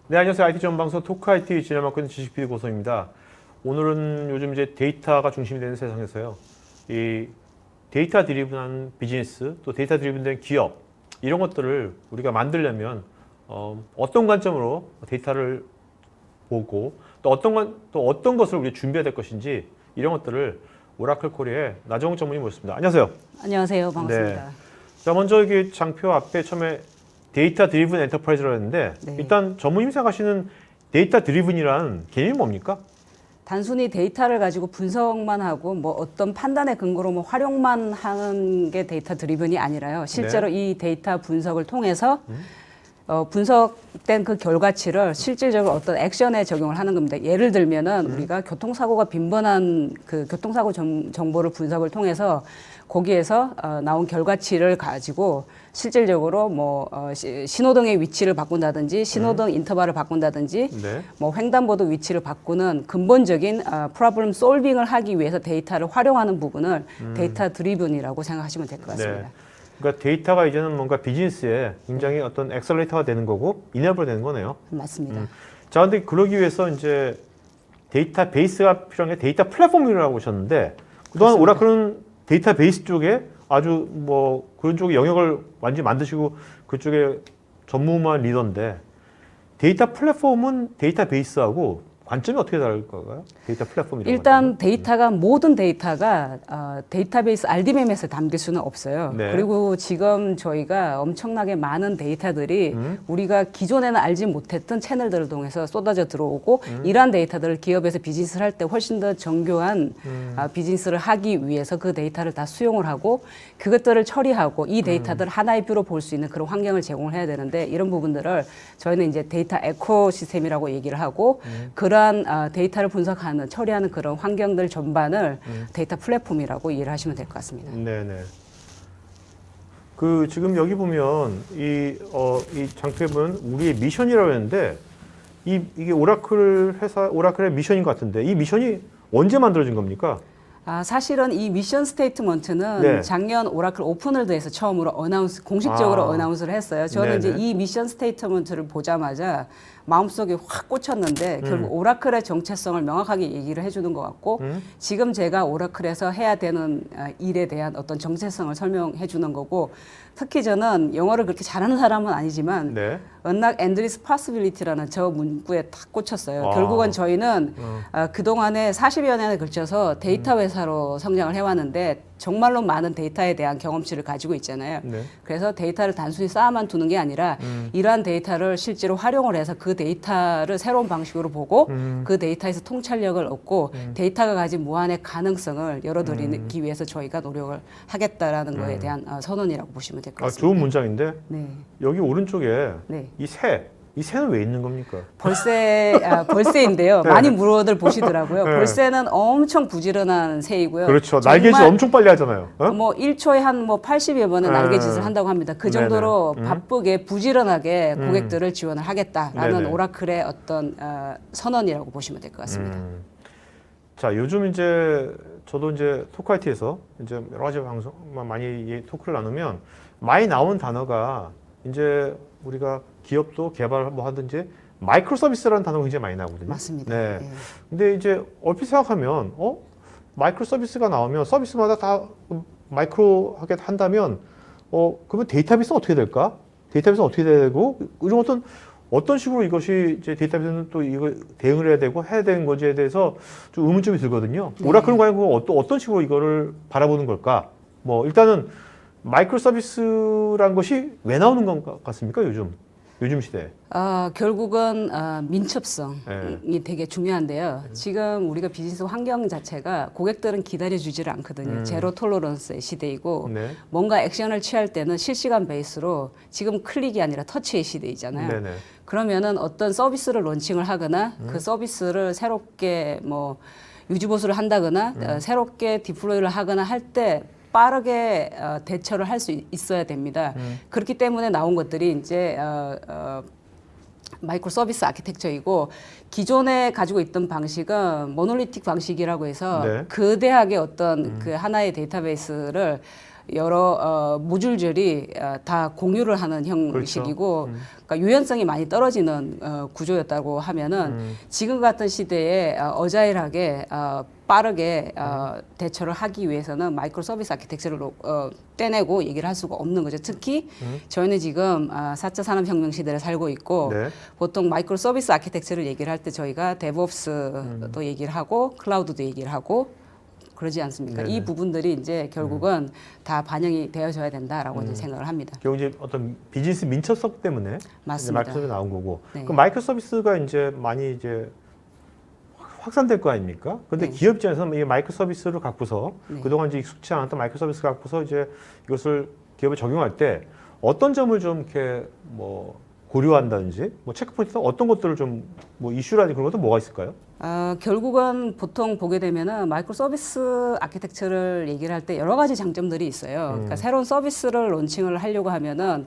네, 안녕하세요. IT 전방송 토크 IT 진행을 맡고 있는 지식PD 고성입니다. 오늘은 요즘 이제 데이터가 중심이 되는 세상에서요. 이 데이터 드리븐한 비즈니스, 또 데이터 드리븐된 기업, 이런 것들을 우리가 만들려면 어떤 관점으로 데이터를 보고 또 어떤 것을 우리가 준비해야 될 것인지 이런 것들을 오라클 코리아의 나정욱 전문의 모셨습니다. 안녕하세요. 안녕하세요. 반갑습니다. 네. 자, 먼저 이게 장표 앞에 처음에 데이터 드리븐 엔터프라이즈라고 했는데 네. 일단 전문님 생각하시는 데이터 드리븐이라는 개념이 뭡니까? 단순히 데이터를 가지고 분석만 하고 뭐 어떤 판단의 근거로 뭐 활용만 하는 게 데이터 드리븐이 아니라요. 실제로 이 데이터 분석을 통해서 분석된 그 결과치를 실질적으로 어떤 액션에 적용을 하는 겁니다. 예를 들면은 우리가 교통사고가 빈번한 그 교통사고 정보를 분석을 통해서 거기에서 나온 결과치를 가지고 실질적으로 뭐 신호등의 위치를 바꾼다든지 신호등 인터벌을 바꾼다든지 네. 뭐 횡단보도 위치를 바꾸는 근본적인 프로블럼 솔빙을 하기 위해서 데이터를 활용하는 부분을 데이터 드리븐이라고 생각하시면 될 것 같습니다. 네. 그러니까 데이터가 이제는 뭔가 비즈니스에 굉장히 어떤 엑셀레이터가 되는 거고 이네이블 되는 거네요. 맞습니다. 자, 근데 그러기 위해서 이제 데이터 베이스가 필요한 게 데이터 플랫폼이라고 하셨는데 그동안 그렇습니다. 오라클은 데이터 베이스 쪽에 아주 뭐 그런 쪽에 영역을 완전히 만드시고 그쪽에 전무후무한 리더인데 데이터 플랫폼은 데이터 베이스하고 관점이 어떻게 다를까요? 데이터 플랫폼이라고 일단 데이터가 모든 데이터가 데이터베이스 RDBMS에 담길 수는 없어요. 네. 그리고 지금 저희가 엄청나게 많은 데이터들이 우리가 기존에는 알지 못했던 채널들을 통해서 쏟아져 들어오고 이러한 데이터들을 기업에서 비즈니스를 할 때 훨씬 더 정교한 비즈니스를 하기 위해서 그 데이터를 다 수용을 하고 그것들을 처리하고 이 데이터들을 하나의 뷰로 볼 수 있는 그런 환경을 제공을 해야 되는데 이런 부분들을 저희는 이제 데이터 에코시스템이라고 얘기를 하고 그러한 데이터를 분석하는 처리하는 그런 환경들 전반을 데이터 플랫폼이라고 이해를 하시면 될 것 같습니다. 네네. 그 지금 여기 보면 이 장표에 보면 우리의 미션이라고 했는데 이게 오라클의 미션인 것 같은데 이 미션이 언제 만들어진 겁니까? 사실은 이 미션 스테이트먼트는 네. 작년 오라클 오픈월드에서 처음으로 공식적으로 어나운스를 했어요. 저는 네네. 이제 이 미션 스테이트먼트를 보자마자 마음속에 확 꽂혔는데 결국 오라클의 정체성을 명확하게 얘기를 해주는 것 같고 지금 제가 오라클에서 해야 되는 일에 대한 어떤 정체성을 설명해 주는 거고 특히 저는 영어를 그렇게 잘하는 사람은 아니지만 네. Unlock Endless Possibility라는 저 문구에 딱 꽂혔어요. 아. 결국은 저희는 그동안에 40여 년에 걸쳐서 데이터 회사로 성장을 해왔는데 정말로 많은 데이터에 대한 경험치를 가지고 있잖아요. 네. 그래서 데이터를 단순히 쌓아만 두는 게 아니라 이러한 데이터를 실제로 활용을 해서 그 데이터를 새로운 방식으로 보고 그 데이터에서 통찰력을 얻고 데이터가 가진 무한의 가능성을 열어드리기 위해서 저희가 노력을 하겠다라는 거에 대한 선언이라고 보시면 될 것 같습니다. 좋은 문장인데 네. 여기 오른쪽에 네. 이 새는 왜 있는 겁니까? 벌새인데요. 네. 많이 물어들 보시더라고요. 네. 벌새는 엄청 부지런한 새이고요. 그렇죠. 정말 날개짓 엄청 빨리 하잖아요. 어? 뭐 1초에 한 뭐 80여 번의 날개짓을 한다고 합니다. 그 정도로 네네. 바쁘게 부지런하게 고객들을 지원을 하겠다라는 네네. 오라클의 어떤 선언이라고 보시면 될 것 같습니다. 자, 요즘 이제 저도 이제 토크아이티에서 이제 여러 가지 방송만 많이 토크를 나누면 많이 나온 단어가 이제 우리가 기업도 개발을 뭐 하든지 마이크로 서비스라는 단어가 굉장히 많이 나오거든요. 맞습니다. 네. 예. 근데 이제 얼핏 생각하면 마이크로 서비스가 나오면 서비스마다 다 마이크로하게 한다면 그러면 데이터베이스는 어떻게 될까? 데이터베이스는 어떻게 되고 이런 어떤 식으로 이것이 이제 데이터베이스는 또 이거 대응을 해야 되고 해야 되는 건지에 대해서 좀 의문점이 들거든요. 네. 오라클은 과연 어떤 식으로 이거를 바라보는 걸까? 뭐 일단은 마이크로 서비스란 것이 왜 나오는 것 같습니까? 요즘 시대에. 결국은 민첩성이 네. 되게 중요한데요. 지금 우리가 비즈니스 환경 자체가 고객들은 기다려주지를 않거든요. 제로 톨러런스의 시대이고 네. 뭔가 액션을 취할 때는 실시간 베이스로 지금 클릭이 아니라 터치의 시대이잖아요. 네네. 그러면은 어떤 서비스를 론칭을 하거나 그 서비스를 새롭게 뭐 유지보수를 한다거나 새롭게 디플로이를 하거나 할 때 빠르게 대처를 할 수 있어야 됩니다. 그렇기 때문에 나온 것들이 이제 마이크로 서비스 아키텍처이고 기존에 가지고 있던 방식은 모놀리틱 방식이라고 해서 네. 거대하게 어떤 그 하나의 데이터베이스를 여러 모듈들이 다 공유를 하는 형식이고 그러니까 유연성이 많이 떨어지는 구조였다고 하면은 지금 같은 시대에 어자일하게 빠르게 대처를 하기 위해서는 마이크로 서비스 아키텍처를 떼내고 얘기를 할 수가 없는 거죠. 특히 저희는 지금 4차 산업혁명 시대를 살고 있고 네. 보통 마이크로 서비스 아키텍처를 얘기를 할 때 저희가 데브옵스도 얘기를 하고 클라우드도 얘기를 하고 그러지 않습니까? 네네. 이 부분들이 이제 결국은 다 반영이 되어져야 된다라고 이제 생각을 합니다. 결국 이제 어떤 비즈니스 민첩성 때문에 맞습니다. 이제 마이크로 서비스 나온 거고. 네. 그 마이크로 서비스가 이제 많이 이제 확산될 거 아닙니까? 그런데 네. 기업 입장에서는 이 마이크로 서비스를 갖고서 네. 그동안 이제 익숙치 않았던 마이크로 서비스를 갖고서 이제 이것을 기업에 적용할 때 어떤 점을 좀 이렇게 뭐 고려한다든지 뭐 체크포인트 어떤 것들을 좀 뭐 이슈라든지 그런 것도 뭐가 있을까요? 결국은 보통 보게 되면은 마이크로 서비스 아키텍처를 얘기를 할 때 여러 가지 장점들이 있어요. 그러니까 새로운 서비스를 론칭을 하려고 하면은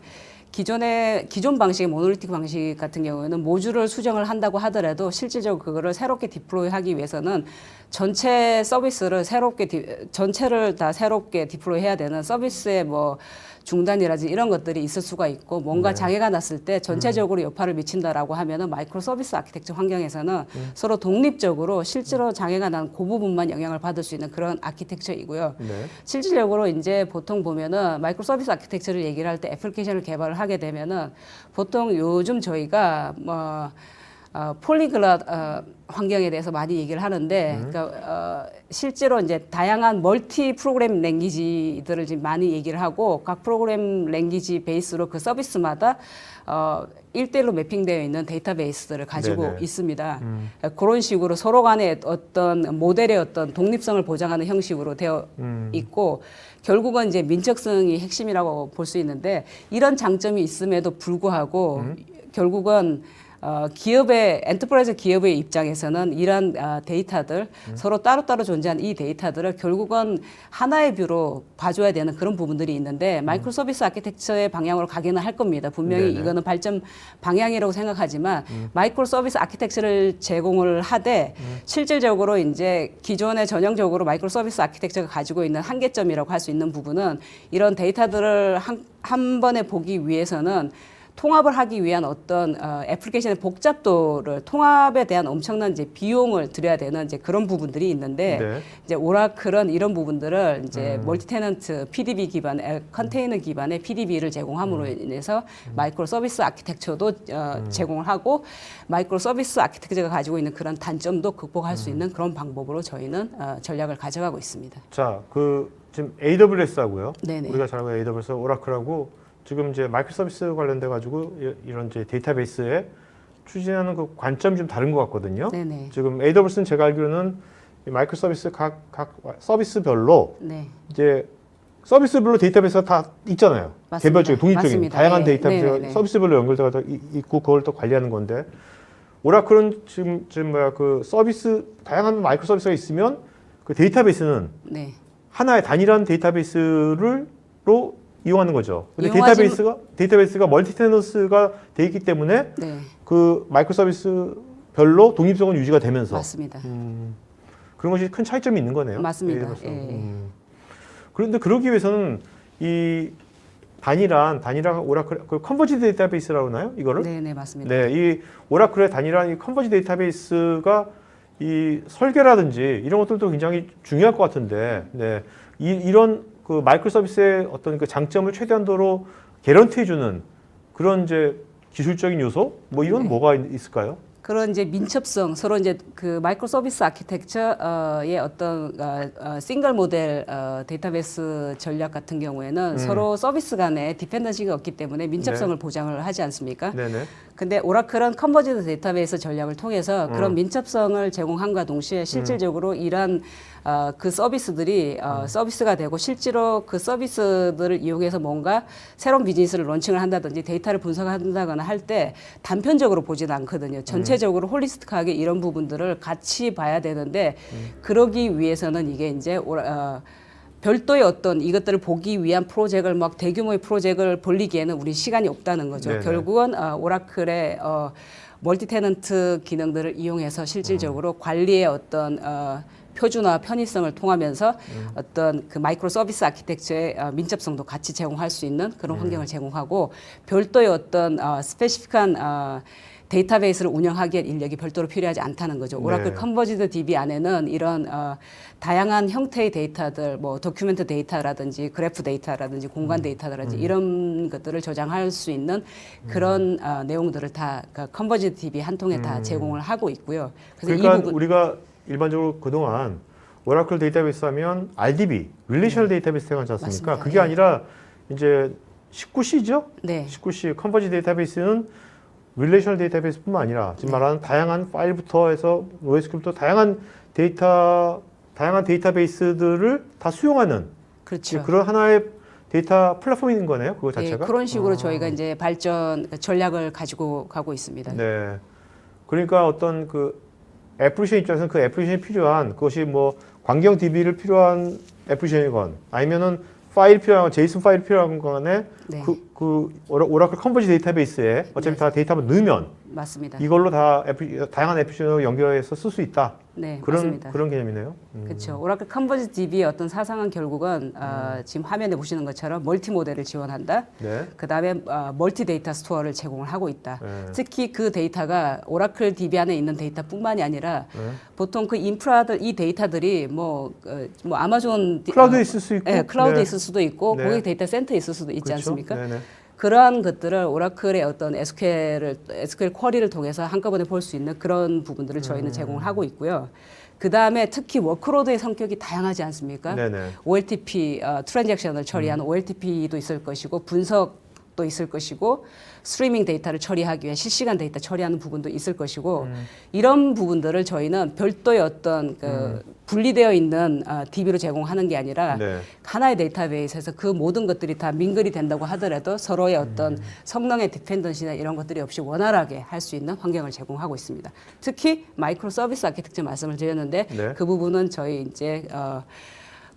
기존 방식의 모노리틱 방식 같은 경우에는 모듈을 수정을 한다고 하더라도 실질적으로 그거를 새롭게 디플로이하기 위해서는 전체 서비스를 전체를 다 새롭게 디플로이해야 되는 서비스의 뭐 중단이라든지 이런 것들이 있을 수가 있고 뭔가 네. 장애가 났을 때 전체적으로 여파를 미친다라고 하면은 마이크로 서비스 아키텍처 환경에서는 서로 독립적으로 실제로 장애가 난 그 부분만 영향을 받을 수 있는 그런 아키텍처이고요. 네. 실질적으로 이제 보통 보면은 마이크로 서비스 아키텍처를 얘기를 할 때 애플리케이션을 개발을 하게 되면은 보통 요즘 저희가 뭐 폴리글럿 환경에 대해서 많이 얘기를 하는데, 그러니까 실제로 이제 다양한 멀티 프로그램 랭귀지들을 지금 많이 얘기를 하고 각 프로그램 랭귀지 베이스로 그 서비스마다 1대1로 매핑되어 있는 데이터베이스들을 가지고 네네. 있습니다. 그런 식으로 서로 간의 어떤 모델의 어떤 독립성을 보장하는 형식으로 되어 있고 결국은 이제 민첩성이 핵심이라고 볼 수 있는데 이런 장점이 있음에도 불구하고 결국은 엔터프라이즈 기업의 입장에서는 이런 데이터들, 서로 따로따로 존재하는 이 데이터들을 결국은 하나의 뷰로 봐줘야 되는 그런 부분들이 있는데 마이크로 서비스 아키텍처의 방향으로 가기는 할 겁니다. 분명히 네네. 이거는 발전 방향이라고 생각하지만 마이크로 서비스 아키텍처를 제공을 하되 실질적으로 이제 기존에 전형적으로 마이크로 서비스 아키텍처가 가지고 있는 한계점이라고 할 수 있는 부분은 이런 데이터들을 한 번에 보기 위해서는 통합을 하기 위한 어떤 애플리케이션의 복잡도를 통합에 대한 엄청난 이제 비용을 들여야 되는 이제 그런 부분들이 있는데 네. 이제 오라클은 이런 부분들을 이제 멀티 테넌트 PDB 기반 컨테이너 기반의 PDB를 제공함으로 인해서 마이크로 서비스 아키텍처도 제공을 하고 마이크로 서비스 아키텍처가 가지고 있는 그런 단점도 극복할 수 있는 그런 방법으로 저희는 전략을 가져가고 있습니다. 자, 그 지금 AWS하고요. 네네. 우리가 잘 알고 있는 AWS, 오라클하고 지금 이제 마이크로 서비스 관련돼 가지고 이런 이제 데이터베이스에 추진하는 그 관점이 좀 다른 것 같거든요. 네네. 지금 AWS는 제가 알기로는 이 마이크로 서비스 각 서비스별로 네. 이제 서비스별로 데이터베이스가 다 있잖아요. 맞습니다. 개별적인, 독립적인, 맞습니다. 다양한 네. 데이터베이스가 네네네. 서비스별로 연결돼가 있고 그걸 또 관리하는 건데 오라클은 지금 그 서비스 다양한 마이크로 서비스가 있으면 그 데이터베이스는 네. 하나의 단일한 데이터베이스로 이용하는 거죠. 근데 이용하지- 데이터베이스가 멀티 테너스가 돼 있기 때문에 네. 그 마이크로 서비스별로 독립성은 유지가 되면서 맞습니다. 그런 것이 큰 차이점이 있는 거네요. 맞습니다. AWS. 예. 그런데 그러기 위해서는 이 단일한 오라클 그 컨버지 데이터베이스라고 하나요? 이거를? 네, 맞습니다. 네, 이 오라클의 단일한 이 컨버지 데이터베이스가 이 설계라든지 이런 것들도 굉장히 중요할 것 같은데, 네, 이런 그 마이크로 서비스의 어떤 그 장점을 최대한도로 개런티해주는 그런 이제 기술적인 요소, 뭐 이런 네. 뭐가 있을까요? 그런 이제 민첩성, 서로 이제 그 마이크로 서비스 아키텍처의 어떤 싱글 모델 데이터베이스 전략 같은 경우에는 서로 서비스 간에 디펜던시가 없기 때문에 민첩성을 보장을 하지 않습니까? 네네. 근데 오라클은 컨버지드 데이터베이스 전략을 통해서 그런 민첩성을 제공함과 동시에 실질적으로 이러한 그 서비스들이 서비스가 되고 실제로 그 서비스들을 이용해서 뭔가 새로운 비즈니스를 론칭을 한다든지 데이터를 분석한다거나 할 때 단편적으로 보지는 않거든요. 전체적으로 홀리스틱하게 이런 부분들을 같이 봐야 되는데 그러기 위해서는 이게 이제 별도의 어떤 이것들을 보기 위한 프로젝트를 막 대규모의 프로젝트를 벌리기에는 우리 시간이 없다는 거죠. 네네. 결국은 오라클의 멀티 테넌트 기능들을 이용해서 실질적으로 관리의 어떤 표준화 편의성을 통하면서 어떤 그 마이크로 서비스 아키텍처의 민첩성도 같이 제공할 수 있는 그런 환경을 제공하고 별도의 어떤 스페시픽한 데이터베이스를 운영하기에 인력이 별도로 필요하지 않다는 거죠. 오라클 네. 컨버지드 DB 안에는 이런 다양한 형태의 데이터들, 뭐 도큐멘트 데이터라든지 그래프 데이터라든지 공간 데이터라든지 이런 것들을 저장할 수 있는 그런 내용들을 다 컨버지드 DB 한 통에 다 제공을 하고 있고요. 그래서 그러니까 이 부분 우리가 일반적으로 그동안 오라클 데이터베이스 하면 RDB, 릴레이셔널 데이터베이스 생각하지 않습니까? 맞습니다. 그게 네. 아니라 이제 19C죠? 네. 19C 컨버지 데이터베이스는 릴레이셔널 데이터베이스뿐만 아니라 지금 말하는 다양한 파일부터 해서 NoSQL부터 다양한 데이터베이스들을 다 수용하는 그렇죠. 그런 하나의 데이터 플랫폼인 거네요. 그거 예, 자체가. 그런 식으로 저희가 이제 발전 전략을 가지고 가고 있습니다. 네. 그러니까 어떤 그 애플리케이션 입장에서는 그 애플리케이션이 필요한 그것이 뭐 광경 DB를 필요한 애플리케이션이건 아니면은 파일 필요한 제이슨 파일 필요한 거에 네. 그 오라클 컨버지 데이터베이스에 어차피 다 데이터만 넣으면 맞습니다. 이걸로 다 다양한 애플리케이션으로 연결해서 쓸 수 있다. 네, 그런 맞습니다. 그런 개념이네요. 그렇죠. 오라클 컨버지 DB의 어떤 사상은 결국은 지금 화면에 보시는 것처럼 멀티 모델을 지원한다. 네. 그다음에 멀티 데이터 스토어를 제공을 하고 있다. 네. 특히 그 데이터가 오라클 DB 안에 있는 데이터뿐만이 아니라 네. 보통 그 인프라들 이 데이터들이 뭐 아마존 클라우드에 있을 수 있고, 네, 클라우드에 네. 있을 수도 있고 네. 고객 데이터 센터에 있을 수도 있지 그렇죠? 않습니까? 네네. 그러한 것들을 오라클의 어떤 SQL 쿼리를 통해서 한꺼번에 볼 수 있는 그런 부분들을 저희는 제공을 하고 있고요. 그 다음에 특히 워크로드의 성격이 다양하지 않습니까? 네네. OLTP 트랜잭션을 처리하는 OLTP도 있을 것이고 분석도 있을 것이고 스트리밍 데이터를 처리하기 위한 실시간 데이터 처리하는 부분도 있을 것이고 이런 부분들을 저희는 별도의 어떤 그 분리되어 있는 DB로 제공하는 게 아니라 네. 하나의 데이터베이스에서 그 모든 것들이 다 민글이 된다고 하더라도 서로의 어떤 성능의 디펜던시나 이런 것들이 없이 원활하게 할 수 있는 환경을 제공하고 있습니다. 특히 마이크로 서비스 아키텍처 말씀을 드렸는데 네. 그 부분은 저희 이제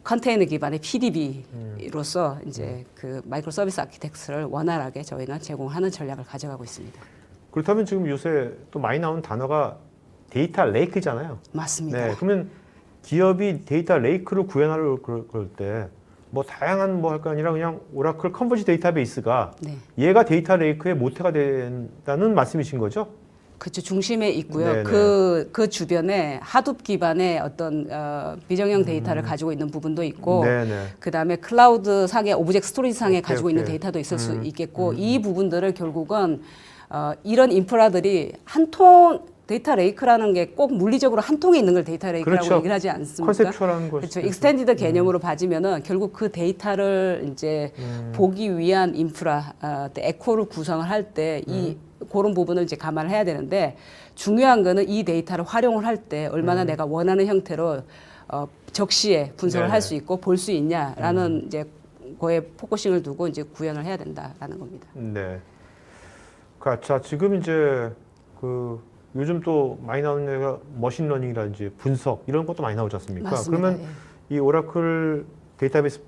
컨테이너 기반의 PDB로서 이제 그 마이크로 서비스 아키텍처를 원활하게 저희는 제공하는 전략을 가져가고 있습니다. 그렇다면 지금 요새 또 많이 나오는 단어가 데이터 레이크잖아요. 맞습니다. 네. 그러면 기업이 데이터 레이크를 구현하려고 그럴 때 뭐 다양한 뭐 할 거 아니라 그냥 오라클 컨버지 데이터베이스가 네. 얘가 데이터 레이크의 모태가 된다는 말씀이신 거죠? 그렇죠. 중심에 있고요. 네네. 그 주변에 하둡 기반의 어떤 비정형 데이터를 가지고 있는 부분도 있고 네네. 그다음에 클라우드 상의 오브젝트 스토리지 상에 오케이, 가지고 있는 오케이. 데이터도 있을 수 있겠고 이 부분들을 결국은 이런 인프라들이 한 통 데이터 레이크라는 게 꼭 물리적으로 한 통에 있는 걸 데이터 레이크라고 그렇죠. 얘기를 하지 않습니까? 컨셉추얼한 것이 그렇죠. 익스텐디드 개념으로 봐지면은 결국 그 데이터를 이제 보기 위한 인프라, 에코를 구성을 할 때 이 그런 부분을 이제 감안을 해야 되는데 중요한 거는 이 데이터를 활용을 할 때 얼마나 내가 원하는 형태로 적시에 분석을 네네. 할 수 있고 볼 수 있냐라는 이제 그에 포커싱을 두고 이제 구현을 해야 된다라는 겁니다. 네. 자, 지금 이제 그 요즘 또 많이 나오는 얘가 머신러닝이라든지 분석 이런 것도 많이 나오지 않습니까? 맞습니다. 그러면 이 오라클 데이터베이스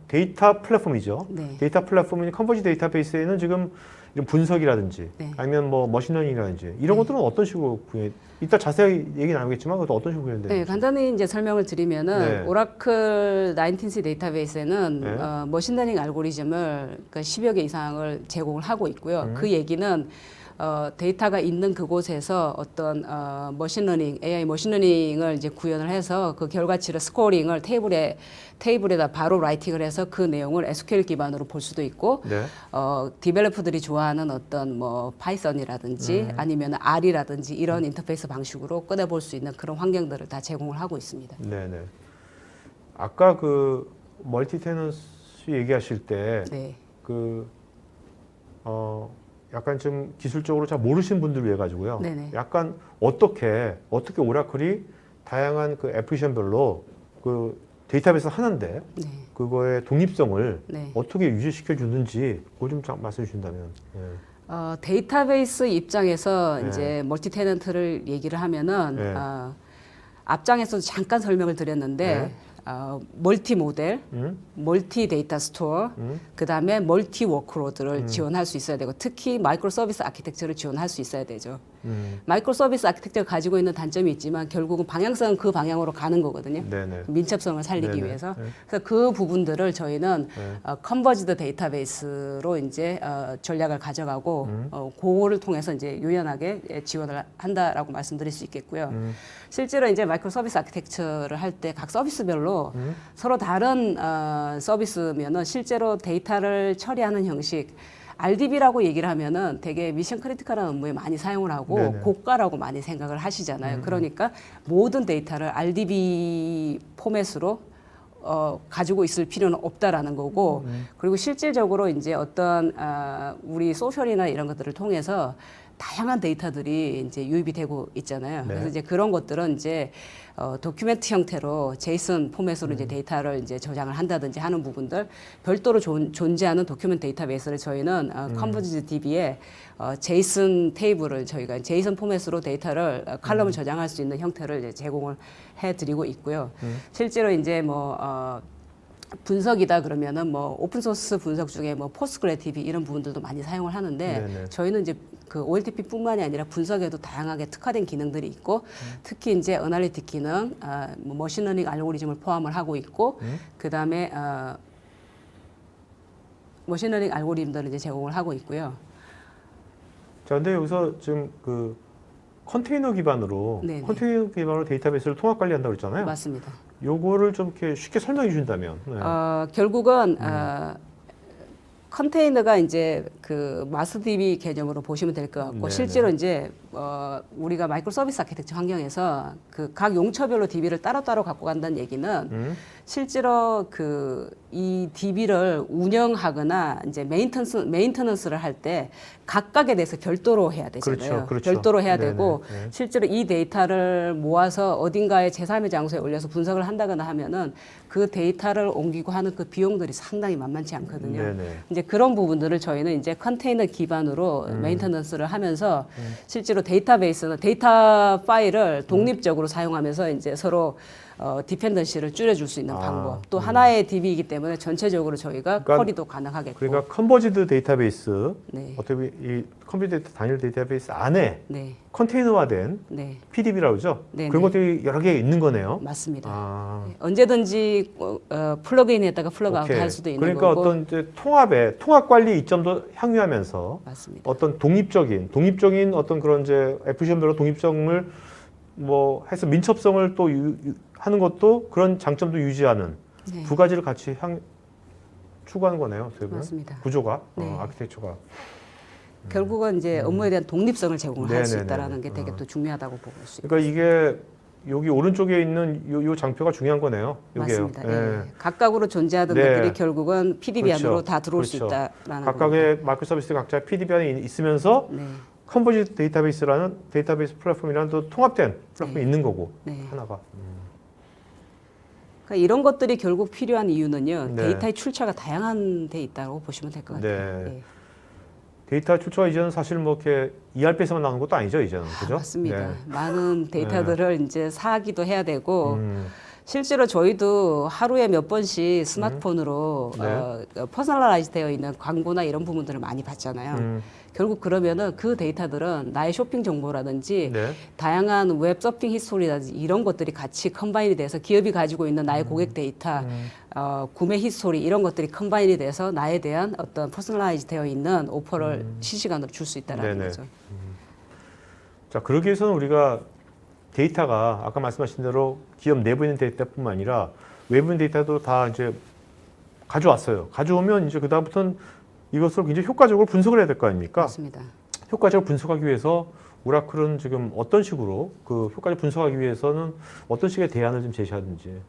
데이터 플랫폼이죠. 네. 데이터 플랫폼인 컨버지 데이터베이스에는 지금 이런 분석이라든지 네. 아니면 뭐 머신러닝이라든지 이런 것들은 어떤 식으로 구현? 이따 자세히 얘기 나누겠지만 그것도 어떤 식으로 구현되는지. 네, 간단히 이제 설명을 드리면은 네. 오라클 19C 데이터베이스에는 네. 머신러닝 알고리즘을 그러니까 10여 개 이상을 제공을 하고 있고요. 그 얘기는 데이터가 있는 그곳에서 어떤 머신러닝, AI 머신러닝을 이제 구현을 해서 그 결과치를 스코어링을 테이블에다 바로 라이팅을 해서 그 내용을 SQL 기반으로 볼 수도 있고, 네. 디벨로퍼들이 좋아하는 어떤 뭐 파이썬이라든지 아니면 R이라든지 이런 인터페이스 방식으로 꺼내볼 수 있는 그런 환경들을 다 제공을 하고 있습니다. 네네. 아까 그 멀티 테넌시 얘기하실 때 네. 그 약간 좀 기술적으로 잘 모르시는 분들을 위해 가지고요. 네네. 약간 어떻게 오라클이 다양한 그 애플리케이션별로 그 데이터베이스 하는데 네. 그거의 독립성을 네. 어떻게 유지시켜 주는지 그걸 좀 말씀해 주신다면. 예. 데이터베이스 입장에서 네. 이제 멀티 테넌트를 얘기를 하면은 네. 앞장에서도 잠깐 설명을 드렸는데 네. 멀티 모델, 멀티 데이터 스토어, 그 다음에 멀티 워크로드를 지원할 수 있어야 되고 특히 마이크로 서비스 아키텍처를 지원할 수 있어야 되죠. 마이크로 서비스 아키텍처가 가지고 있는 단점이 있지만 결국은 방향성은 그 방향으로 가는 거거든요. 네네. 민첩성을 살리기 네네. 위해서. 네. 그래서 그 부분들을 저희는 네. 컨버지드 데이터베이스로 이제 전략을 가져가고 그거를 통해서 이제 유연하게 지원을 한다라고 말씀드릴 수 있겠고요. 실제로 이제 마이크로 서비스 아키텍처를 할 때 각 서비스별로 서로 다른 서비스면은 실제로 데이터를 처리하는 형식 RDB라고 얘기를 하면은 되게 미션 크리티컬한 업무에 많이 사용을 하고 네네. 고가라고 많이 생각을 하시잖아요. 그러니까 모든 데이터를 RDB 포맷으로 가지고 있을 필요는 없다라는 거고 그리고 실질적으로 이제 어떤 우리 소셜이나 이런 것들을 통해서 다양한 데이터들이 이제 유입이 되고 있잖아요. 네. 그래서 이제 그런 것들은 이제 도큐멘트 형태로 제이슨 포맷으로 이제 데이터를 이제 저장을 한다든지 하는 부분들 별도로 존재하는 도큐멘트 데이터베이스를 저희는 컨버지드 DB에 제이슨 테이블을 저희가 제이슨 포맷으로 데이터를 칼럼을 저장할 수 있는 형태를 이제 제공을 해드리고 있고요. 실제로 이제 뭐 분석이다 그러면은 뭐 오픈 소스 분석 중에 뭐 포스트그레디비 이런 부분들도 많이 사용을 하는데 네네. 저희는 이제 그 OLTP뿐만이 아니라 분석에도 다양하게 특화된 기능들이 있고 특히 이제 어널리틱 기능, 뭐 머신러닝 알고리즘을 포함을 하고 있고 그 다음에 머신러닝 알고리즘들을 이제 제공을 하고 있고요. 자, 근데 여기서 지금 그 컨테이너 기반으로 네네. 데이터베이스를 통합 관리한다고 그랬잖아요. 맞습니다. 요거를 좀 이렇게 쉽게 설명해 주신다면. 네. 결국은 컨테이너가 이제 그 마스DB 개념으로 보시면 될 것 같고 네네. 실제로 이제 우리가 마이크로 서비스 아키텍처 환경에서 그 각 용처별로 DB를 따로따로 갖고 간다는 얘기는 실제로 그 이 DB를 운영하거나 이제 메인터넌스를 할 때 각각에 대해서 별도로 해야 되잖아요. 그렇죠, 그렇죠. 별도로 해야 네네, 되고 네. 실제로 이 데이터를 모아서 어딘가에 제3의 장소에 올려서 분석을 한다거나 하면은 그 데이터를 옮기고 하는 그 비용들이 상당히 만만치 않거든요. 네네. 이제 그런 부분들을 저희는 이제 컨테이너 기반으로 메인터넌스를 하면서 실제로 데이터베이스는 데이터 파일을 독립적으로 사용하면서 이제 서로 디펜던시를 줄여줄 수 있는 방법. 또 하나의 DB이기 때문에 전체적으로 저희가 그러니까- 쿼리도 가능하겠고. 그러니까 컨버지드 데이터베이스, 네. 어떻게 보면 이 컴퓨터 단일 데이터베이스 안에 네, 컨테이너화된 네, PDB라고 그러죠? 네, 그런 네. 것들이 여러 개 있는 거네요. 맞습니다. 아, 언제든지 플러그인에다가 플러그아웃 오케이. 할 수도 있는 그러니까 거고. 어떤 이제 통합 관리 이점도 향유하면서 맞습니다. 어떤 독립적인 어떤 그런 이제 FCM대로 독립성을 뭐 해서 민첩성을 또 하는 것도 그런 장점도 유지하는 네. 두 가지를 같이 추구하는 거네요. 어떻게 보면. 맞습니다. 구조가, 네. 아키텍처가. 결국은 이제 업무에 대한 독립성을 제공을 할 수 네네네네. 있다라는 게 되게 또 중요하다고 보고 있습니다. 그러니까 이게 여기 오른쪽에 있는 요 장표가 중요한 거네요. 여기에요. 맞습니다. 예. 예. 각각으로 존재하던 네. 것들이 결국은 PDB 그렇죠. 안으로 다 들어올 수 그렇죠. 있다라는 각각의 마이크로 서비스 각자 PDB 안에 있으면서 네. 컨버지드 데이터베이스라는 데이터베이스 플랫폼이라는 또 통합된 플랫폼이 있는 거고 네. 하나가. 그러니까 이런 것들이 결국 필요한 이유는요. 네. 데이터의 출처가 다양한 데 있다고 보시면 될 것 같아요. 네. 예. 데이터 출처가 이제는 사실 뭐 이렇게 ERP에서만 나오는 것도 아니죠, 이제는. 그죠? 맞습니다. 네. 많은 데이터들을 이제 사기도 해야 되고 음, 실제로 저희도 하루에 몇 번씩 스마트폰으로 네. 퍼스널라이즈 되어 있는 광고나 이런 부분들을 많이 봤잖아요. 결국 그러면은 그 데이터들은 나의 쇼핑 정보라든지 네. 다양한 웹 서핑 히스토리라든지 이런 것들이 같이 컴바인이 돼서 기업이 가지고 있는 나의 고객 데이터, 구매 히스토리 이런 것들이 컴바인이 돼서 나에 대한 어떤 퍼스널라이즈 되어 있는 오퍼를 실시간으로 줄 수 있다라는 네네. 거죠. 자, 그러기 위해서는 우리가 데이터가 아까 말씀하신 대로 기업 내부에 있는 데이터뿐만 아니라 외부 있는 데이터도 다 이제 가져왔어요. 가져오면 이제 그다음부터는 이것을 굉장히 효과적으로 분석을 해야 될 거 아닙니까? 맞습니다. 효과적으로 분석하기 위해서 오라클은 지금 어떤 식으로 그 효과적으로 분석하기 위해서는 어떤 식의 대안을 좀 제시하든지.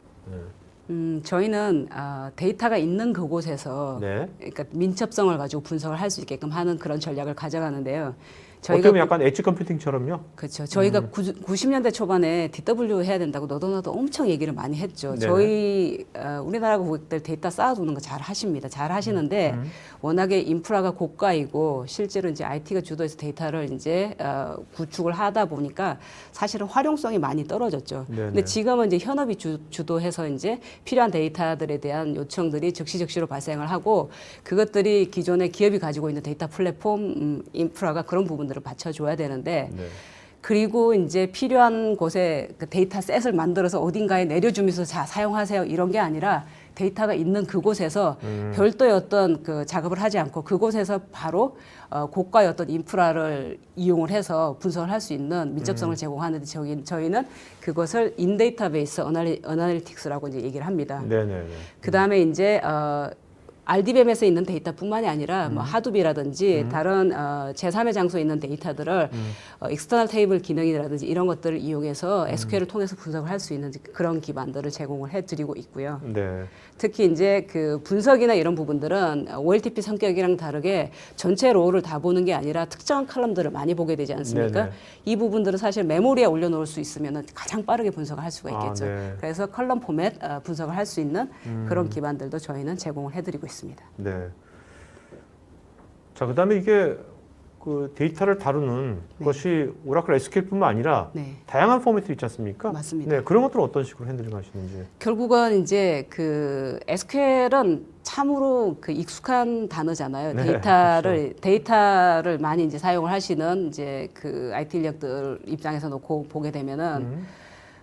저희는 데이터가 있는 그곳에서 네. 그러니까 민첩성을 가지고 분석을 할 수 있게끔 하는 그런 전략을 가져가는데요. 어떻게 보면 약간 엣지 컴퓨팅처럼요. 그렇죠. 저희가 90년대 초반에 DW 해야 된다고 너도 엄청 얘기를 많이 했죠. 네네. 저희 우리나라 고객들 데이터 쌓아두는 거 잘 하십니다. 잘 하시는데 워낙에 인프라가 고가이고 실제로 이제 IT가 주도해서 데이터를 이제 구축을 하다 보니까 사실은 활용성이 많이 떨어졌죠. 네네. 근데 지금은 이제 현업이 주도해서 이제 필요한 데이터들에 대한 요청들이 즉시로 발생을 하고 그것들이 기존에 기업이 가지고 있는 데이터 플랫폼 인프라가 그런 부분들을 받쳐줘야 되는데 네. 그리고 이제 필요한 곳에 그 데이터 셋을 만들어서 어딘가에 내려주면서 자 사용하세요 이런 게 아니라 데이터가 있는 그곳에서 별도의 어떤 그 작업을 하지 않고 그곳에서 바로 고가의 어떤 인프라를 이용을 해서 분석을 할 수 있는 민첩성을 제공하는데 저희는 그것을 인데이터베이스 어나리틱스라고 이제 얘기를 합니다. 네네네. 그 다음에 이제 RDBMS에 있는 데이터뿐만이 아니라 뭐 하두비라든지 다른 제3의 장소에 있는 데이터들을 익스터널 테이블 기능이라든지 이런 것들을 이용해서 SQL을 통해서 분석을 할 수 있는 그런 기반들을 제공을 해드리고 있고요. 네. 특히 이제 그 분석이나 이런 부분들은 OLTP 성격이랑 다르게 전체 로우를 다 보는 게 아니라 특정한 칼럼들을 많이 보게 되지 않습니까? 네네. 이 부분들은 사실 메모리에 올려놓을 수 있으면 가장 빠르게 분석을 할 수가 있겠죠. 네. 그래서 컬럼 포맷 분석을 할 수 있는 그런 기반들도 저희는 제공을 해드리고 있습니다. 네. 자, 그다음에 이게 그 데이터를 다루는 것이 오라클 SQL뿐만 아니라 네. 다양한 포맷이 있지 않습니까? 맞습니다. 네, 그런 것들은 어떤 식으로 핸들링 하시는지. 결국은 이제 그 SQL은 참으로 그 익숙한 단어잖아요. 네, 데이터를 많이 이제 사용을 하시는 이제 그 IT 인력들 입장에서 놓고 보게 되면은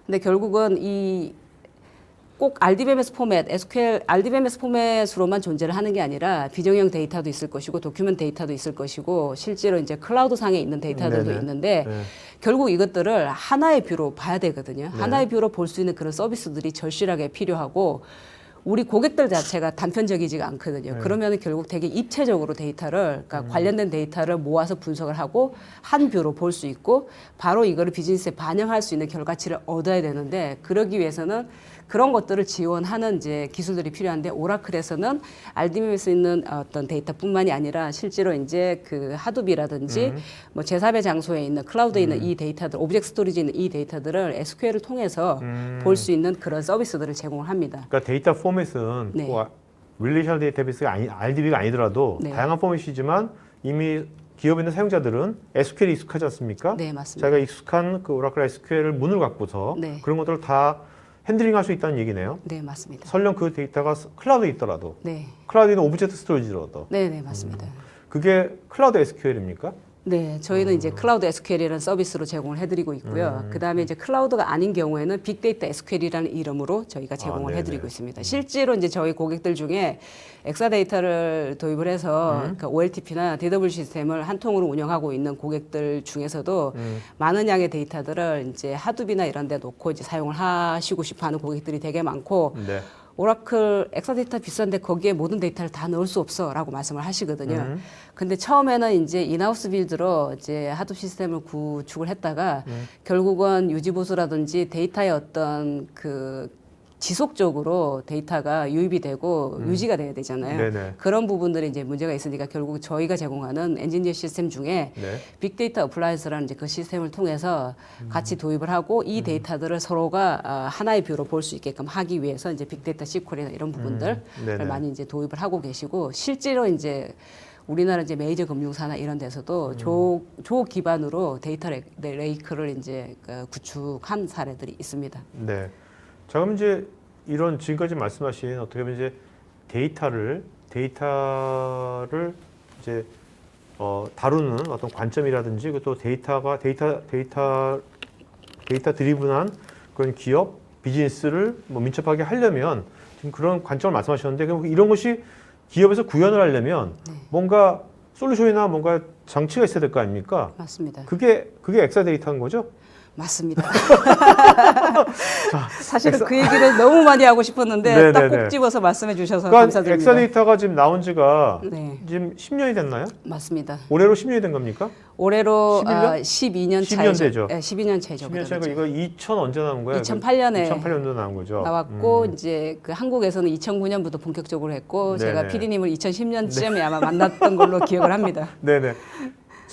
근데 결국은 이 꼭 RDBMS 포맷, SQL, RDBMS 포맷으로만 존재를 하는 게 아니라 비정형 데이터도 있을 것이고 도큐멘트 데이터도 있을 것이고 실제로 이제 클라우드 상에 있는 데이터들도 네네. 있는데 네. 결국 이것들을 하나의 뷰로 봐야 되거든요. 네. 하나의 뷰로 볼 수 있는 그런 서비스들이 절실하게 필요하고 우리 고객들 자체가 단편적이지가 않거든요. 네. 그러면 결국 되게 입체적으로 데이터를, 그러니까 관련된 데이터를 모아서 분석을 하고 한 뷰로 볼 수 있고 바로 이거를 비즈니스에 반영할 수 있는 결과치를 얻어야 되는데 그러기 위해서는 그런 것들을 지원하는 이제 기술들이 필요한데 오라클에서는 RDBMS에 있는 어떤 데이터뿐만이 아니라 실제로 이제 그 하두비라든지 뭐 제3의 장소에 있는 클라우드에 있는 이 데이터들, 오브젝트 스토리지에 있는 이 데이터들을 SQL을 통해서 볼 수 있는 그런 서비스들을 제공을 합니다. 그러니까 데이터 포맷은 네. 꼭 릴레이셔널 데이터베이스가 RDB가 아니더라도 네. 다양한 포맷이지만 이미 기업에 있는 사용자들은 SQL이 익숙하지 않습니까? 네, 맞습니다. 자기가 익숙한 그 오라클 SQL 문을 갖고서 네. 그런 것들을 다 핸들링할 수 있다는 얘기네요. 네, 맞습니다. 설령 그 데이터가 클라우드에 있더라도 네, 클라우드에 있는 오브젝트 스토리지라도 네, 네, 맞습니다. 그게 클라우드 SQL입니까? 네, 저희는 이제 클라우드 SQL이라는 서비스로 제공을 해드리고 있고요. 그 다음에 이제 클라우드가 아닌 경우에는 빅데이터 SQL이라는 이름으로 저희가 제공을 네네. 해드리고 있습니다. 실제로 이제 저희 고객들 중에 엑사데이터를 도입을 해서 그러니까 OLTP나 DW 시스템을 한 통으로 운영하고 있는 고객들 중에서도 많은 양의 데이터들을 이제 하두비나 이런 데 놓고 이제 사용을 하시고 싶어 하는 고객들이 되게 많고 네. 오라클 엑사데이터 비싼데 거기에 모든 데이터를 다 넣을 수 없어라고 말씀을 하시거든요. 근데 처음에는 이제 인하우스 빌드로 이제 하드 시스템을 구축을 했다가 결국은 유지보수라든지 데이터의 어떤 그 지속적으로 데이터가 유입이 되고 유지가 돼야 되잖아요. 네네. 그런 부분들이 이제 문제가 있으니까 결국 저희가 제공하는 엔지니어 시스템 중에 네. 빅데이터 어플라이언스라는 이제 그 시스템을 통해서 같이 도입을 하고 이 데이터들을 서로가 하나의 뷰로 볼 수 있게끔 하기 위해서 이제 빅데이터 시퀄이나 이런 부분들을 네네. 많이 이제 도입을 하고 계시고 실제로 이제 우리나라 이제 메이저 금융사나 이런 데서도 조 기반으로 데이터 레이크를 이제 구축한 사례들이 있습니다. 네. 자, 그럼 이제 이런 지금까지 말씀하신 어떻게 보면 이제 데이터를 이제 다루는 어떤 관점이라든지 또 데이터 드리븐한 그런 기업 비즈니스를 뭐 민첩하게 하려면 지금 그런 관점을 말씀하셨는데 그럼 이런 것이 기업에서 구현을 하려면 뭔가 솔루션이나 뭔가 장치가 있어야 될 거 아닙니까? 맞습니다. 그게 엑사데이터인 거죠? 맞습니다. 사실은 그 얘기를 너무 많이 하고 싶었는데 딱 꼭 집어서 말씀해 주셔서 그러니까 감사드립니다. 엑사데이터가 지금 나온 지가 네, 지금 10년이 됐나요? 맞습니다. 올해로 10년이 된 겁니까? 올해로 11년? 12년 12년 차이죠. 되죠. 네, 12년 차이죠. 10년 차이가 이거 2000 언제 나온 거예요? 2008년에 2008년도 나온 거죠. 나왔고 이제 그 한국에서는 2009년부터 본격적으로 했고 제가 네네. PD님을 2010년쯤에 아마 만났던 걸로 기억을 합니다. 네네.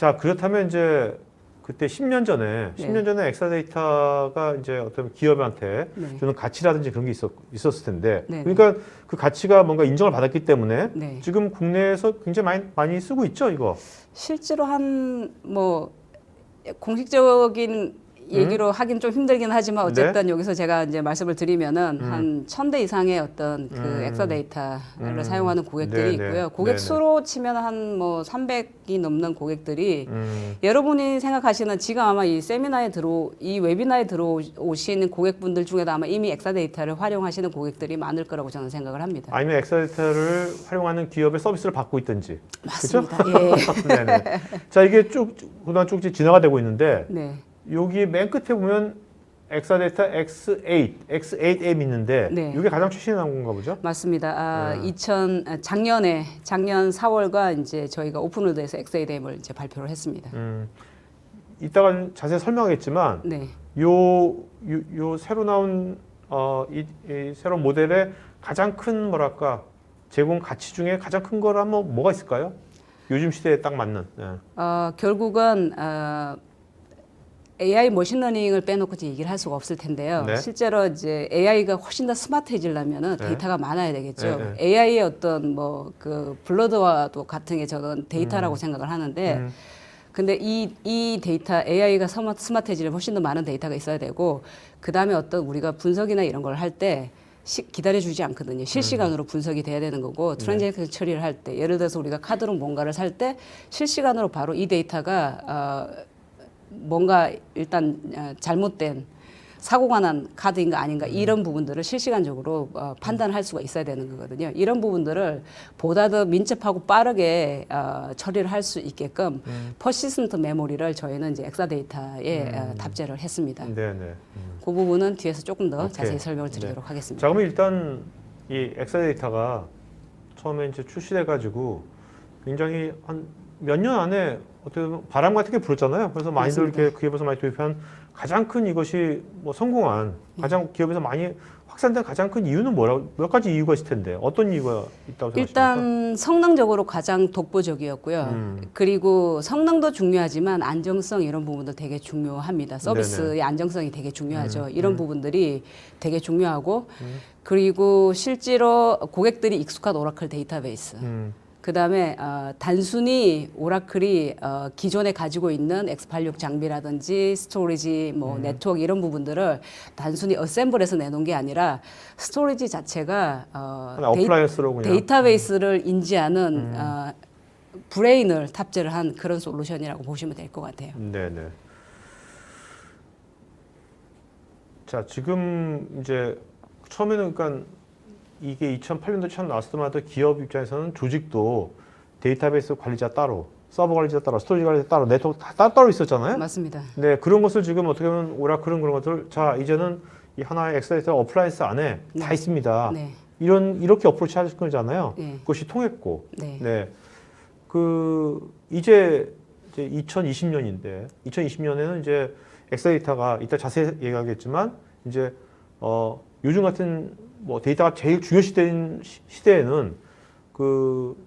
자, 그렇다면 이제 그때 10년 전에, 네. 10년 전에 엑사데이터가 이제 어떤 기업한테 네. 주는 가치라든지 그런 게 있었을 텐데, 네. 그러니까 그 가치가 뭔가 인정을 받았기 때문에 네. 지금 국내에서 굉장히 많이 쓰고 있죠, 이거. 실제로 한 뭐 공식적인 얘기로 하긴 좀 힘들긴 하지만 어쨌든 여기서 제가 이제 말씀을 드리면은 한 1,000대 이상의 어떤 그 엑사데이터를 사용하는 고객들이 네네. 있고요. 고객 네네. 수로 치면 한 뭐 300이 넘는 고객들이 음, 여러분이 생각하시는 지금 아마 이 세미나에 이 웨비나에 들어오시는 고객분들 중에도 아마 이미 엑사데이터를 활용하시는 고객들이 많을 거라고 저는 생각을 합니다. 아니면 엑사데이터를 활용하는 기업의 서비스를 받고 있든지. 맞습니다. 예. 네네. 자, 이게 그동안 쭉 지나가 되고 있는데, 네. 여기 맨 끝에 보면 엑사데이터 X8M 있는데 네. 이게 가장 최신에 나온 건가 보죠? 맞습니다. 네. 작년 4월과 이제 저희가 오픈월드에서 엑세이뎀을 이제 발표를 했습니다. 이따가 자세히 설명하겠지만 네. 요 새로 나온 이 새로운 모델의 가장 큰 뭐랄까 제공 가치 중에 가장 큰 거를 한번 뭐가 있을까요? 요즘 시대에 딱 맞는. 네. 결국은 AI 머신러닝을 빼놓고 이제 얘기를 할 수가 없을 텐데요. 네. 실제로 이제 AI가 훨씬 더 스마트해지려면은 네. 데이터가 많아야 되겠죠. 네, 네. AI의 어떤 뭐 그 블러드와도 같은 게 저는 데이터라고 생각을 하는데, 근데 이 데이터 AI가 스마트해지려면 훨씬 더 많은 데이터가 있어야 되고, 그 다음에 어떤 우리가 분석이나 이런 걸 할 때 기다려주지 않거든요. 실시간으로 분석이 돼야 되는 거고, 트랜잭션 처리를 할 때, 예를 들어서 우리가 카드로 뭔가를 살 때 실시간으로 바로 이 데이터가 뭔가 일단 잘못된 사고가 난 카드인가 아닌가 이런 부분들을 실시간적으로 판단할 수가 있어야 되는 거거든요. 이런 부분들을 보다 더 민첩하고 빠르게 처리를 할 수 있게끔 퍼시스턴트 메모리를 저희는 이제 엑사데이터에 탑재를 했습니다. 네네. 그 부분은 뒤에서 조금 더 오케이. 자세히 설명을 드리도록 자, 하겠습니다. 그러면 일단 이 엑사데이터가 처음에 이제 출시돼가지고 굉장히 한 몇 년 안에 어떻게 보면 바람 같은 게 불었잖아요. 그래서 많이들 맞습니다. 이렇게 기업에서 많이 도입한 가장 큰 이것이 뭐 성공한 가장 기업에서 많이 확산된 가장 큰 이유는 몇 가지 이유가 있을 텐데 어떤 이유가 있다고 생각하십니까? 일단 성능적으로 가장 독보적이었고요. 그리고 성능도 중요하지만 안정성 이런 부분도 되게 중요합니다. 서비스의 안정성이 되게 중요하죠. 이런 부분들이 되게 중요하고 그리고 실제로 고객들이 익숙한 오라클 데이터베이스. 그다음에 단순히 오라클이 기존에 가지고 있는 X86 장비라든지 스토리지 뭐 네트워크 이런 부분들을 단순히 어셈블해서 내놓은 게 아니라 스토리지 자체가 어플라이언스로 그냥 데이터베이스를 인지하는 브레인을 탑재를 한 그런 솔루션이라고 보시면 될 것 같아요. 네네. 자, 지금 이제 처음에는 그러니까 이게 2008년도 처음 나왔을 때마다 기업 입장에서는 조직도 데이터베이스 관리자 따로, 서버 관리자 따로, 스토리지 관리자 따로, 네트워크 다 따로 있었잖아요. 맞습니다. 네, 그런 것을 지금 어떻게 보면 오라클은 그런 것들, 자, 이제는 이 하나의 엑사데이터 어플라이언스 안에 다 있습니다. 네. 이렇게 어프로치 하실 거잖아요. 네. 그것이 통했고, 네. 네, 이제 2020년인데, 2020년에는 이제 엑사데이터가 이따 자세히 얘기하겠지만, 이제 요즘 같은 뭐 데이터가 제일 중요 시대에는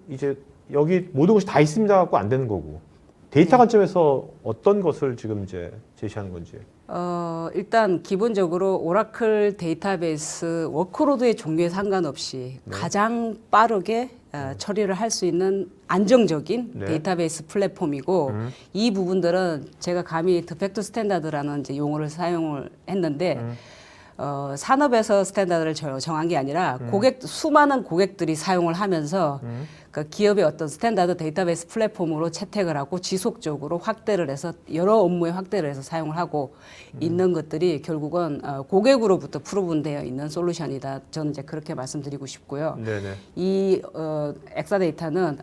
이제 여기 모든 것이 다 있습니다 갖고 안 되는 거고 데이터 관점에서 어떤 것을 지금 이제 제시하는 건지. 일단 기본적으로 오라클 데이터베이스 워크로드의 종류에 상관없이 가장 빠르게 처리를 할 수 있는 안정적인 데이터베이스 플랫폼이고 이 부분들은 제가 감히 드팩트 스탠다드라는 이제 용어를 사용을 했는데 산업에서 스탠다드를 정한 게 아니라 수많은 고객들이 사용을 하면서 그 기업의 어떤 스탠다드 데이터베이스 플랫폼으로 채택을 하고 지속적으로 확대를 해서 여러 업무에 확대를 해서 사용을 하고 있는 것들이 결국은 고객으로부터 프로분되어 있는 솔루션이다. 저는 이제 그렇게 말씀드리고 싶고요. 네네. 이 엑사데이터는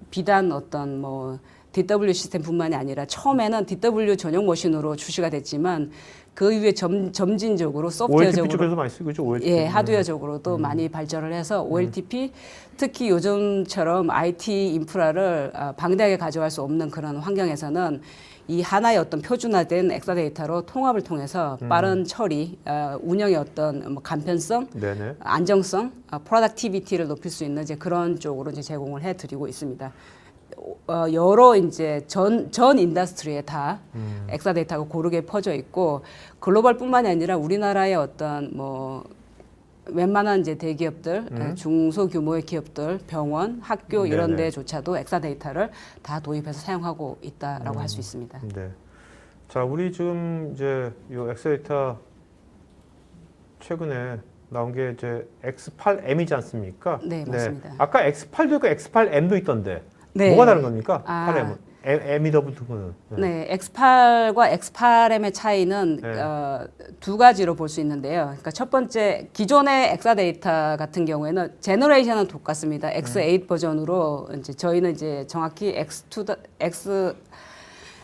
비단 어떤 뭐 DW 시스템뿐만이 아니라 처음에는 DW 전용 머신으로 출시가 됐지만 그 이후에 점진적으로 OLTP 소프트웨어적으로 쪽에서 많이 쓰고 있죠. OLTP. 예, 하드웨어적으로도 많이 발전을 해서 OLTP 특히 요즘처럼 IT 인프라를 방대하게 가져갈 수 없는 그런 환경에서는 이 하나의 어떤 표준화된 엑사데이터로 통합을 통해서 빠른 처리, 운영의 어떤 뭐 간편성, 네네. 안정성, 프로덕티비티를 높일 수 있는 이제 그런 쪽으로 이제 제공을 해드리고 있습니다. 여러 이제 전 인더스트리에 다 엑사데이터가 고르게 퍼져 있고 글로벌뿐만이 아니라 우리나라의 어떤 뭐 웬만한 이제 대기업들, 중소규모의 기업들, 병원, 학교 이런 네네. 데조차도 엑사데이터를 다 도입해서 사용하고 있다라고 할 수 있습니다. 네. 자, 우리 지금 이제 이 엑사데이터 최근에 나온 게 이제 X8M이지 않습니까? 네, 맞습니다. 아까 X8도 있고 X8M도 있던데 네. 뭐가 다른 겁니까? 아. 8M은 M이 더 붙은 거는. 네, X8과 X8M의 차이는 네. 두 가지로 볼 수 있는데요. 그러니까 첫 번째 기존의 엑사데이터 같은 경우에는 제너레이션은 똑같습니다. X8 버전으로 이제 저희는 이제 정확히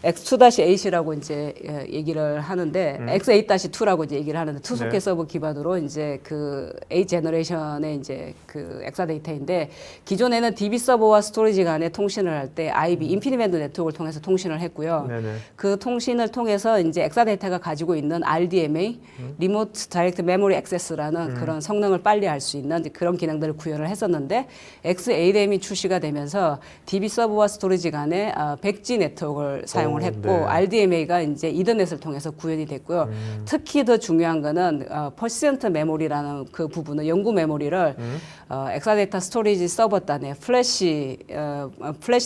X2-8이라고 이제 얘기를 하는데 X8-2라고 이제 얘기를 하는데 투속해 네. 서버 기반으로 이제 그 8 제너레이션의 이제 그 엑사데이터인데 기존에는 DB 서버와 스토리지 간의 통신을 할 때 IB 인피니밴드 네트워크를 통해서 통신을 했고요. 네네. 그 통신을 통해서 이제 엑사데이터가 가지고 있는 RDMA, 리모트 다이렉트 메모리 액세스라는 그런 성능을 빨리 할 수 있는 그런 기능들을 구현을 했었는데 X8M이 출시가 되면서 DB 서버와 스토리지 간의 100G 네트워크를 사용을 했고 네. RDMA가 이제 이더넷을 통해서 구현이 됐고요. 특히 더 중요한 거는 퍼시스턴트 메모리라는 그 부분은 연구 메모리를 엑사데이터 스토리지 서버 단에 플래시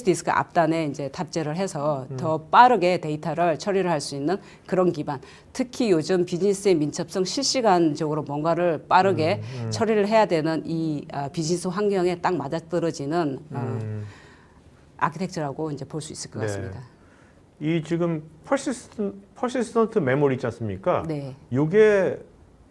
디스크 앞단에 이제 탑재를 해서 더 빠르게 데이터를 처리를 할 수 있는 그런 기반. 특히 요즘 비즈니스의 민첩성 실시간적으로 뭔가를 빠르게 처리를 해야 되는 이 비즈니스 환경에 딱 맞아떨어지는 아키텍처라고 이제 볼 수 있을 것 네. 같습니다. 이 지금 퍼시스턴트 메모리 있지 않습니까? 네. 이게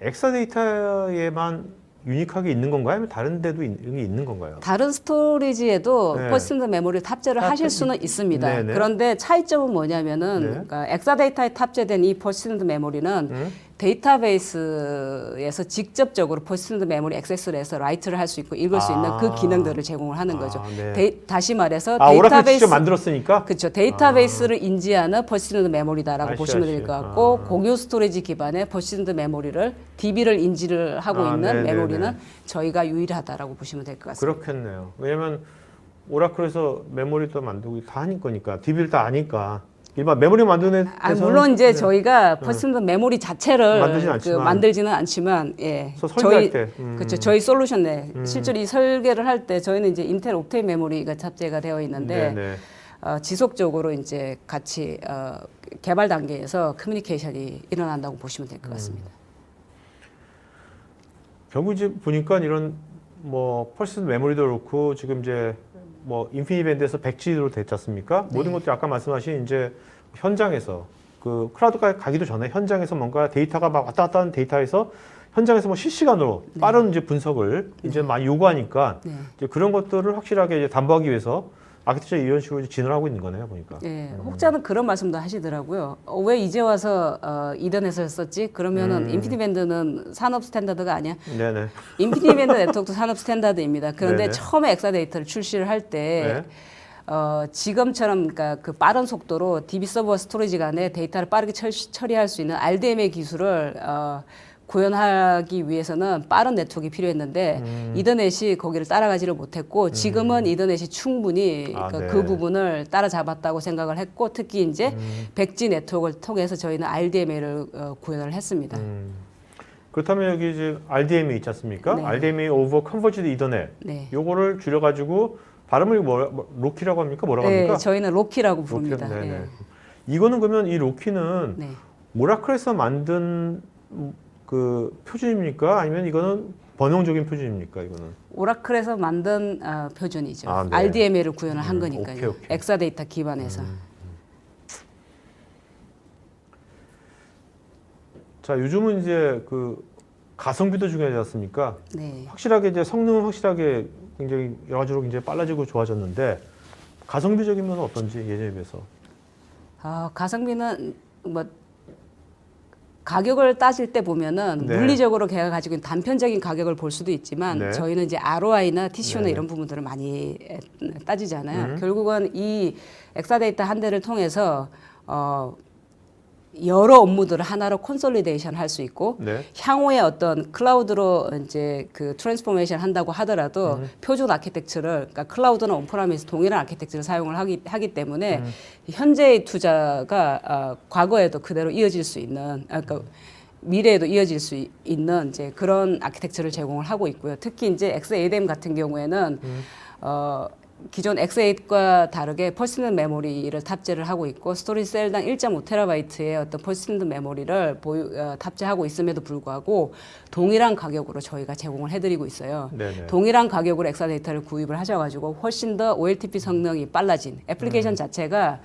엑사데이터에만 유니크하게 있는 건가요? 아니면 다른 데도 있는 건가요? 다른 스토리지에도 네. 퍼시스턴트 메모리를 탑재를 하실 수는 있습니다. 네네. 그런데 차이점은 뭐냐면은 네. 그러니까 엑사데이터에 탑재된 이 퍼시스턴트 메모리는 데이터베이스에서 직접적으로 퍼시스턴트 메모리 액세스를 해서 라이트를 할 수 있고 읽을 수 있는 그 기능들을 제공을 하는 거죠. 네. 다시 말해서 오라클 데이터베이스 직접 만들었으니까? 그렇죠. 데이터베이스를 인지하는 퍼시스턴트 메모리다라고 보시면 될 것 같고 공유 스토리지 기반의 퍼시스턴트 메모리를 DB를 인지를 하고 있는 네네네. 메모리는 저희가 유일하다라고 보시면 될 것 같습니다. 그렇겠네요. 왜냐면 오라클에서 메모리도 만들고 다 하는 거니까 DB를 다 아니까 일반 메모리 만드는 데서는 물론 이제 저희가 퍼시스턴트 메모리 자체를 만들지는 않지만. 만들지는 않지만 예. 그래서 설계할 때 그렇죠. 저희 솔루션 내 실제로 이 설계를 할 때 저희는 이제 인텔 옵테인 메모리가 탑재가 되어 있는데 네네. 지속적으로 이제 같이 개발 단계에서 커뮤니케이션이 일어난다고 보시면 될 것 같습니다. 결국 이제 보니까 이런 뭐 퍼시스턴트 메모리도 그렇고 지금 이제 뭐 인피니밴드에서 100G로 됐지 않습니까? 네. 모든 것들이 아까 말씀하신 이제 현장에서 그 클라우드가 가기도 전에 현장에서 뭔가 데이터가 막 왔다 갔다 하는 데이터에서 현장에서 뭐 실시간으로 빠른 이제 분석을 이제 많이 요구하니까 네. 이제 그런 것들을 확실하게 이제 담보하기 위해서 아키텍처 이런 식으로 이제 진화를 하고 있는 거네요, 보니까. 예, 혹자는 그런 말씀도 하시더라고요. 왜 이제 와서 이더넷을 썼지? 그러면은 인피니밴드는 산업 스탠다드가 아니야. 네네. 인피니밴드 네트워크도 산업 스탠다드입니다. 그런데 네네. 처음에 엑사데이터를 출시를 할 때 지금처럼 그러니까 그 빠른 속도로 DB 서버와 스토리지 간에 데이터를 빠르게 처리할 수 있는 RDMA 기술을 구현하기 위해서는 빠른 네트워크가 필요했는데 이더넷이 거기를 따라가지를 못했고 지금은 이더넷이 충분히 네. 그 부분을 따라잡았다고 생각을 했고 특히 이제 100G 네트워크를 통해서 저희는 RDMA를 구현을 했습니다. 그렇다면 여기 이제 RDMA 있지 않습니까? 네. RDMA over Converged Ethernet. 네. 요거를 줄여가지고 발음을 로키라고 합니까? 뭐라고 네, 합니까? 저희는 로키라고 부릅니다. 로키, 네네. 예. 이거는 그러면 이 로키는 네. 오라클에서 만든 그 표준입니까? 아니면 이거는 번영적인 표준입니까? 이거는 오라클에서 만든 표준이죠. 네. RDMA를 구현을 한 거니까요. 오케이. 엑사데이터 기반에서. 자, 요즘은 이제 그 가성비도 중요하지 않습니까? 네. 확실하게 이제 성능은 확실하게 굉장히 여러 가지로 굉장히 빨라지고 좋아졌는데 가성비적인 면은 어떤지 예전에 비해서. 가성비는 뭐 가격을 따질 때 보면은 네. 물리적으로 걔가 가지고 있는 단편적인 가격을 볼 수도 있지만 네. 저희는 이제 ROI나 TCO나 네. 이런 부분들을 많이 따지잖아요. 결국은 이 엑사데이터 한 대를 통해서 여러 업무들을 하나로 콘솔리데이션 할 수 있고 네. 향후에 어떤 클라우드로 이제 그 트랜스포메이션 한다고 하더라도 표준 아키텍처를 그러니까 클라우드나 온프라미스 동일한 아키텍처를 사용을 하기 때문에 현재의 투자가 과거에도 그대로 이어질 수 있는 그러니까 미래에도 이어질 수 있는 이제 그런 아키텍처를 제공을 하고 있고요. 특히 이제 X8M 같은 경우에는 기존 X8과 다르게 퍼시스턴트 메모리를 탑재를 하고 있고 스토리지 셀당 1.5TB의 어떤 퍼시스턴트 메모리를 탑재하고 있음에도 불구하고 동일한 가격으로 저희가 제공을 해드리고 있어요. 네네. 동일한 가격으로 엑사데이터를 구입을 하셔가지고 훨씬 더 OLTP 성능이 빨라진 애플리케이션 자체가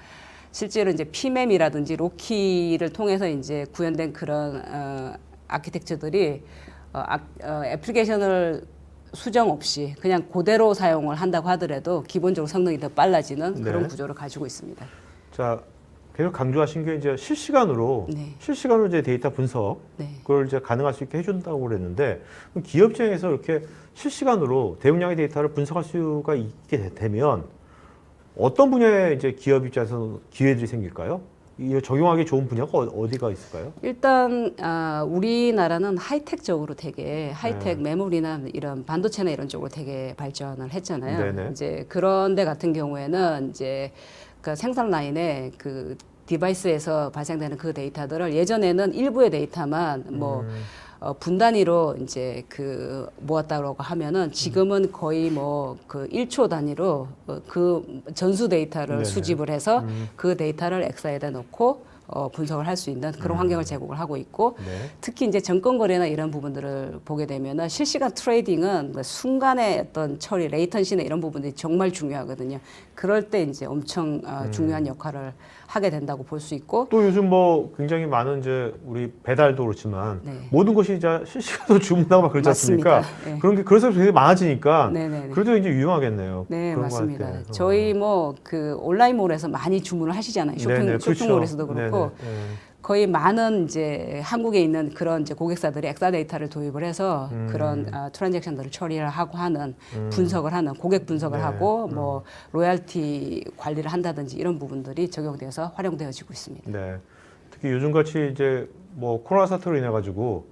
실제로 이제 PM이라든지 로키를 통해서 이제 구현된 그런 아키텍처들이 애플리케이션을 수정 없이 그냥 그대로 사용을 한다고 하더라도 기본적으로 성능이 더 빨라지는 그런 네. 구조를 가지고 있습니다. 자, 계속 강조하신 게 이제 실시간으로 이제 데이터 분석 그걸 이제 가능할 수 있게 해준다고 그랬는데 그럼 기업 입장에서 이렇게 실시간으로 대용량의 데이터를 분석할 수가 있게 되면 어떤 분야에 이제 기업 입장에서 기회들이 생길까요? 이 적용하기 좋은 분야가 어디가 있을까요? 일단 우리나라는 하이텍적으로 되게 하이텍 메모리나 이런 반도체나 이런 쪽으로 되게 발전을 했잖아요. 네네. 이제 그런 데 같은 경우에는 이제 그 생산 라인에 그 디바이스에서 발생되는 그 데이터들을 예전에는 일부의 데이터만 뭐 분단위로 이제 그 모았다고 하면은 지금은 거의 뭐 그 1초 단위로 그 전수 데이터를 네네. 수집을 해서 그 데이터를 엑사에다 넣고 분석을 할 수 있는 그런 환경을 제공을 하고 있고 네. 특히 이제 정권 거래나 이런 부분들을 보게 되면은 실시간 트레이딩은 뭐 순간의 어떤 처리, 레이턴시나 이런 부분들이 정말 중요하거든요. 그럴 때 이제 엄청 중요한 역할을 하게 된다고 볼 수 있고 또 요즘 뭐 굉장히 많은 이제 우리 배달도 그렇지만 네. 모든 것이 이제 실시간으로 주문하고 막 그러지 않습니까? 맞습니다. 네. 그런 게 그래서 되게 많아지니까 네네네. 그래도 이제 유용하겠네요. 네, 그런 거 할 맞습니다. 때. 저희 뭐 그 온라인몰에서 많이 주문을 하시잖아요. 네네, 쇼핑몰에서도 그렇죠. 그렇고 네네. 거의 많은 이제 한국에 있는 그런 이제 고객사들이 엑사 데이터를 도입을 해서 그런 트랜잭션들을 처리를 하고 하는 분석을 하는 고객 분석을 네. 하고 뭐 로얄티 관리를 한다든지 이런 부분들이 적용돼서 활용되어지고 있습니다. 네. 특히 요즘 같이 이제 뭐 코로나 사태로 인해 가지고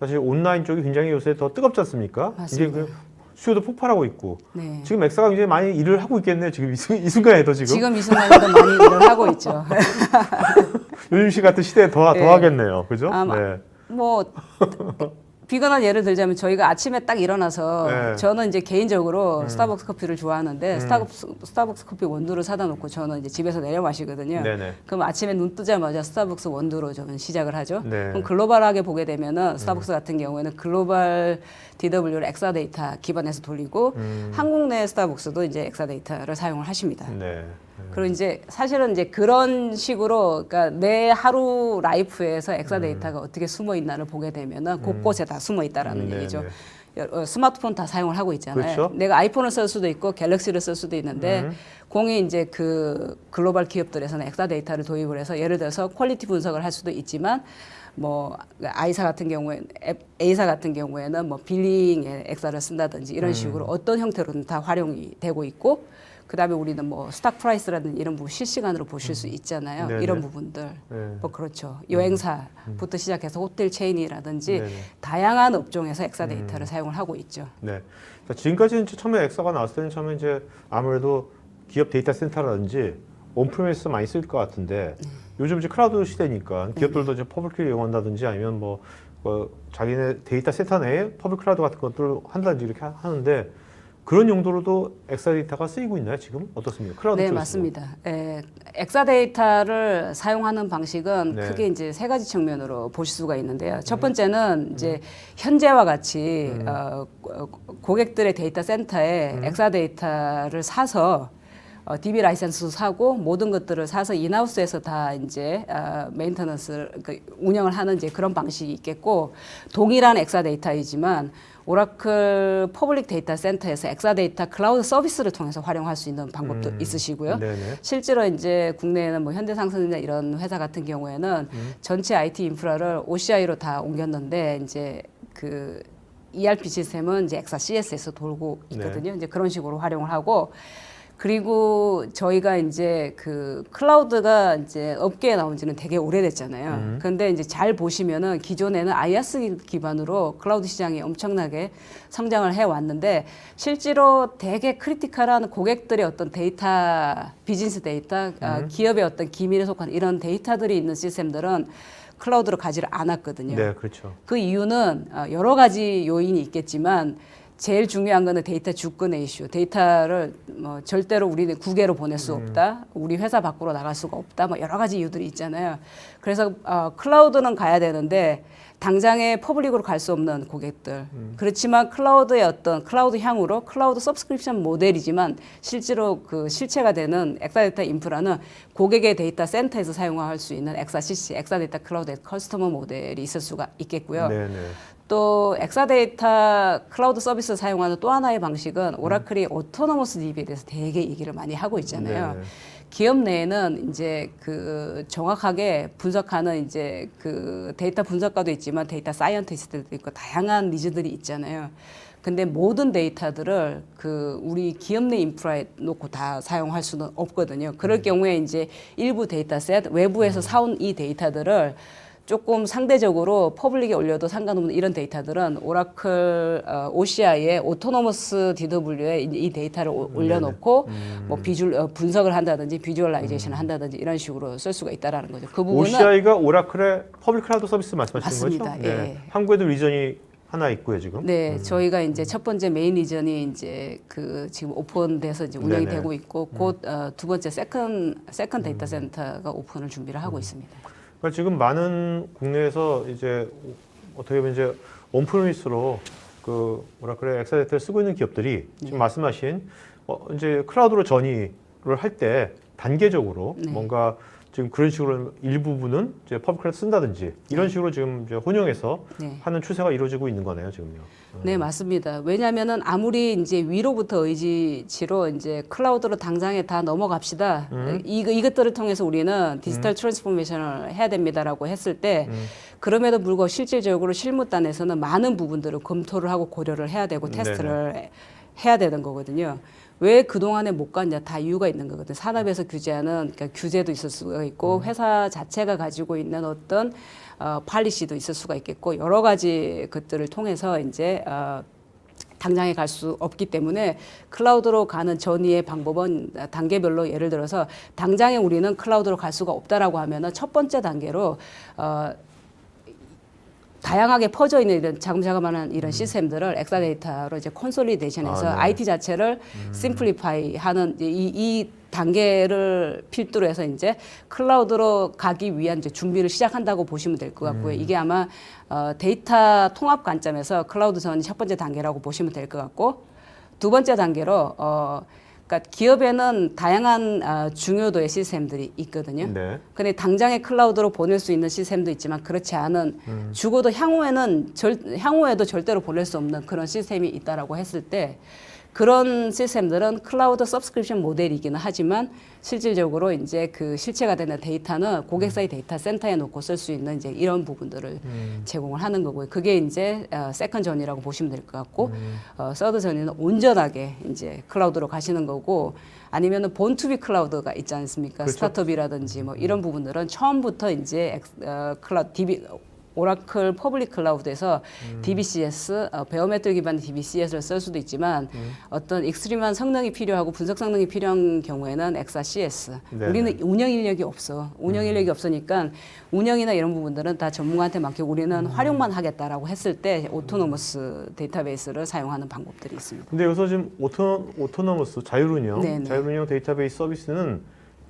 사실 온라인 쪽이 굉장히 요새 더 뜨겁지 않습니까? 맞습니다. 이제 그 수요도 폭발하고 있고 네. 지금 엑사가 굉장히 많이 일을 하고 있겠네요. 지금 이 순간에도 지금 이 순간에도 많이 일을 하고 있죠. 요즘 시 같은 시대에 더 네. 하겠네요. 그죠? 네. 뭐 비건한 예를 들자면 저희가 아침에 딱 일어나서 네. 저는 이제 개인적으로 스타벅스 커피를 좋아하는데 스타벅스 커피 원두를 사다 놓고 저는 이제 집에서 내려 마시거든요. 네네. 그럼 아침에 눈 뜨자마자 스타벅스 원두로 저는 시작을 하죠. 네. 그럼 글로벌하게 보게 되면은 스타벅스 같은 경우에는 글로벌 DW를 엑사데이터 기반에서 돌리고 한국 내 스타벅스도 이제 엑사데이터를 사용을 하십니다. 네. 그리고 이제 사실은 이제 그런 식으로 그러니까 내 하루 라이프에서 엑사데이터가 어떻게 숨어 있나를 보게 되면은 곳곳에 다 숨어 있다라는 얘기죠. 스마트폰 다 사용을 하고 있잖아요. 그렇죠. 내가 아이폰을 쓸 수도 있고 갤럭시를 쓸 수도 있는데 공이 이제 그 글로벌 기업들에서는 엑사데이터를 도입을 해서 예를 들어서 퀄리티 분석을 할 수도 있지만 뭐 A사 같은 경우에는 뭐 빌링에 엑사를 쓴다든지 이런 식으로 어떤 형태로든 다 활용이 되고 있고 그다음에 우리는 뭐 스탁 프라이스라든지 이런 부분 실시간으로 보실 수 있잖아요. 네네. 이런 부분들. 네. 뭐 그렇죠. 여행사부터 시작해서 호텔 체인이라든지 네네. 다양한 업종에서 엑사 데이터를 사용을 하고 있죠. 네. 그러니까 지금까지는 처음에 엑사가 나왔을 때는 처음에 이제 아무래도 기업 데이터 센터라든지 온프레미스 많이 쓸 것 같은데 요즘 이제 클라우드 시대니까 기업들도 이제 퍼블릭을 이용한다든지 아니면 뭐 자기네 데이터 센터 내에 퍼블릭 클라우드 같은 것들을 한다든지 이렇게 하는데 그런 용도로도 엑사데이터가 쓰이고 있나요 지금? 어떻습니까? 클라우드 네, 쪽에서도? 맞습니다. 엑사데이터를 사용하는 방식은 네. 크게 이제 세 가지 측면으로 보실 수가 있는데요. 첫 번째는 이제 현재와 같이 고객들의 데이터 센터에 엑사데이터를 사서 DB 라이센스도 사고 모든 것들을 사서 인하우스에서 다 이제 메인터넌스 운영을 하는 이제 그런 방식이 있겠고 동일한 엑사데이터이지만 오라클 퍼블릭 데이터 센터에서 엑사데이터 클라우드 서비스를 통해서 활용할 수 있는 방법도 있으시고요. 네네. 실제로 이제 국내에는 뭐 현대상선이나 이런 회사 같은 경우에는 전체 IT 인프라를 OCI로 다 옮겼는데 이제 그 ERP 시스템은 이제 엑사 CS에서 돌고 있거든요. 이제 그런 식으로 활용을 하고 그리고 저희가 이제 그 클라우드가 이제 업계에 나온 지는 되게 오래됐잖아요. 그런데 이제 잘 보시면은 기존에는 IaaS 기반으로 클라우드 시장이 엄청나게 성장을 해 왔는데 실제로 되게 크리티컬한 고객들의 어떤 데이터, 비즈니스 데이터, 기업의 어떤 기밀에 속한 이런 데이터들이 있는 시스템들은 클라우드로 가지를 않았거든요. 네, 그렇죠. 그 이유는 여러 가지 요인이 있겠지만 제일 중요한 거는 데이터 주권의 이슈. 데이터를 뭐 절대로 우리는 국외로 보낼 수 없다. 우리 회사 밖으로 나갈 수가 없다. 뭐 여러 가지 이유들이 있잖아요. 그래서 클라우드는 가야 되는데 당장에 퍼블릭으로 갈 수 없는 고객들. 그렇지만 클라우드의 어떤 클라우드 향후로 클라우드 서브스크립션 모델이지만 실제로 그 실체가 되는 엑사데이터 인프라는 고객의 데이터 센터에서 사용할 수 있는 엑사CC, 엑사데이터 클라우드 커스터머 모델이 있을 수가 있겠고요. 네, 네. 또 엑사데이터 클라우드 서비스 사용하는 또 하나의 방식은 오라클이 오토노머스 DB에 대해서 되게 얘기를 많이 하고 있잖아요. 네. 기업 내에는 이제 그 정확하게 분석하는 이제 그 데이터 분석가도 있지만 데이터 사이언티스트도 있고 다양한 니즈들이 있잖아요. 근데 모든 데이터들을 그 우리 기업 내 인프라에 놓고 다 사용할 수는 없거든요. 그럴 경우에 이제 일부 데이터셋 외부에서 사온 이 데이터들을 조금 상대적으로 퍼블릭에 올려도 상관없는 이런 데이터들은 오라클 OCI의 오토노머스 DW에 이 데이터를 올려놓고 뭐 분석을 한다든지 비주얼라이제이션을 한다든지 이런 식으로 쓸 수가 있다라는 거죠. 그 부분은 OCI가 오라클의 퍼블릭 클라우드 서비스 말씀하시는 맞습니다. 거죠? 네. 예. 한국에도 리전이 하나 있고요, 지금. 네, 저희가 이제 첫 번째 메인 리전이 이제 그 지금 오픈돼서 이제 운영이 네네. 되고 있고 곧 두 번째 세컨 데이터 센터가 오픈을 준비를 하고 있습니다. 그러니까 지금 많은 국내에서 이제 어떻게 보면 이제 온프리미스로 그 오라클의 엑사데이터를 쓰고 있는 기업들이 지금 말씀하신 이제 클라우드로 전이를 할 때 단계적으로 뭔가 지금 그런 식으로 일부분은 이제 퍼블릭 클라우드 쓴다든지 이런 식으로 지금 이제 혼용해서 하는 추세가 이루어지고 있는 거네요, 지금요. 네, 맞습니다. 왜냐하면은 아무리 이제 위로부터 의지치로 이제 클라우드로 당장에 다 넘어갑시다. 이것들을 통해서 우리는 디지털 트랜스포메이션을 해야 됩니다라고 했을 때 그럼에도 불구하고 실질적으로 실무단에서는 많은 부분들을 검토를 하고 고려를 해야 되고 테스트를 해야 되는 거거든요. 왜 그동안에 못 갔냐 다 이유가 있는 거거든요. 산업에서 규제하는 그러니까 규제도 있을 수가 있고 회사 자체가 가지고 있는 어떤 팔리시도 있을 수가 있겠고 여러 가지 것들을 통해서 이제 당장에 갈 수 없기 때문에 클라우드로 가는 전이의 방법은 단계별로 예를 들어서 당장에 우리는 클라우드로 갈 수가 없다라고 하면은 첫 번째 단계로 다양하게 퍼져 있는 이런 자금자금한 이런 시스템들을 엑사데이터로 이제 콘솔리데이션해서 IT 자체를 심플리파이하는 이 단계를 필두로 해서 이제 클라우드로 가기 위한 이제 준비를 시작한다고 보시면 될 것 같고요. 이게 아마 데이터 통합 관점에서 클라우드 전이 첫 번째 단계라고 보시면 될 것 같고 두 번째 단계로 그러니까 기업에는 다양한 중요도의 시스템들이 있거든요. 네. 근데 당장에 클라우드로 보낼 수 있는 시스템도 있지만 그렇지 않은 죽어도 향후에도 절대로 보낼 수 없는 그런 시스템이 있다라고 했을 때 그런 시스템들은 클라우드 서브스크립션 모델이기는 하지만 실질적으로 이제 그 실체가 되는 데이터는 고객사의 데이터 센터에 놓고 쓸 수 있는 이제 이런 부분들을 제공을 하는 거고요. 그게 이제 세컨 전이라고 보시면 될 것 같고 서드 전이는 온전하게 이제 클라우드로 가시는 거고 아니면은 본투비 클라우드가 있지 않습니까? 그렇죠. 스타트업이라든지 뭐 이런 부분들은 처음부터 이제 클라우드 오라클 퍼블릭 클라우드에서 DBCS, 베어메트릭 기반의 DBCS를 쓸 수도 있지만 어떤 익스트림한 성능이 필요하고 분석 성능이 필요한 경우에는 엑사CS. 네네. 우리는 운영 인력이 없어. 운영 인력이 없으니까 운영이나 이런 부분들은 다 전문가한테 맡기고 우리는 활용만 하겠다라고 했을 때 오토노머스 데이터베이스를 사용하는 방법들이 있습니다. 근데 여기서 지금 오토노머스 자율운영, 네네. 자율운영 데이터베이스 서비스는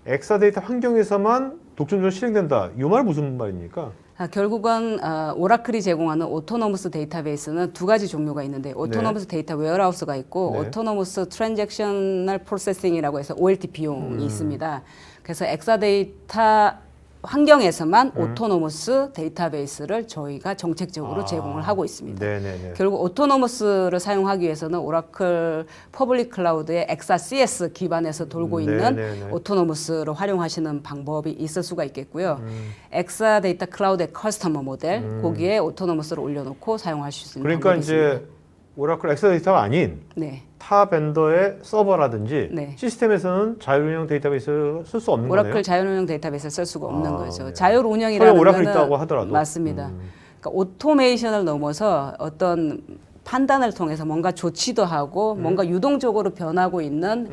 엑사데이터 환경에서만 독점적으로 실행된다. 이 말 무슨 말입니까? 결국은 오라클이 제공하는 오토노머스 데이터베이스는 두 가지 종류가 있는데 오토노머스 데이터 웨어하우스가 있고 오토노머스 트랜잭셔널 프로세싱이라고 해서 OLT 비용이 있습니다. 그래서 엑사데이터 환경에서만 오토노머스 데이터베이스를 저희가 정책적으로 제공을 하고 있습니다. 네네네. 결국 오토노머스를 사용하기 위해서는 오라클 퍼블릭 클라우드의 엑사CS 기반에서 돌고 있는 네네네. 오토노머스를 활용하시는 방법이 있을 수가 있겠고요. 엑사데이터 클라우드의 커스터머 모델 거기에 오토노머스를 올려놓고 사용하실 수 있는 그러니까 방법이 있습니다. 이제 오라클 엑사데이터가 아닌 네. 타 벤더의 서버라든지 네. 시스템에서는 자율운영 데이터베이스를 쓸 수 없는 오라클 거네요. 자율운영 데이터베이스를 쓸 수가 없는 아, 거죠. 네. 자율운영이라는 설령 오라클 거는 있다고 하더라도. 맞습니다. 그러니까 오토메이션을 넘어서 어떤 판단을 통해서 뭔가 조치도 하고 뭔가 유동적으로 변하고 있는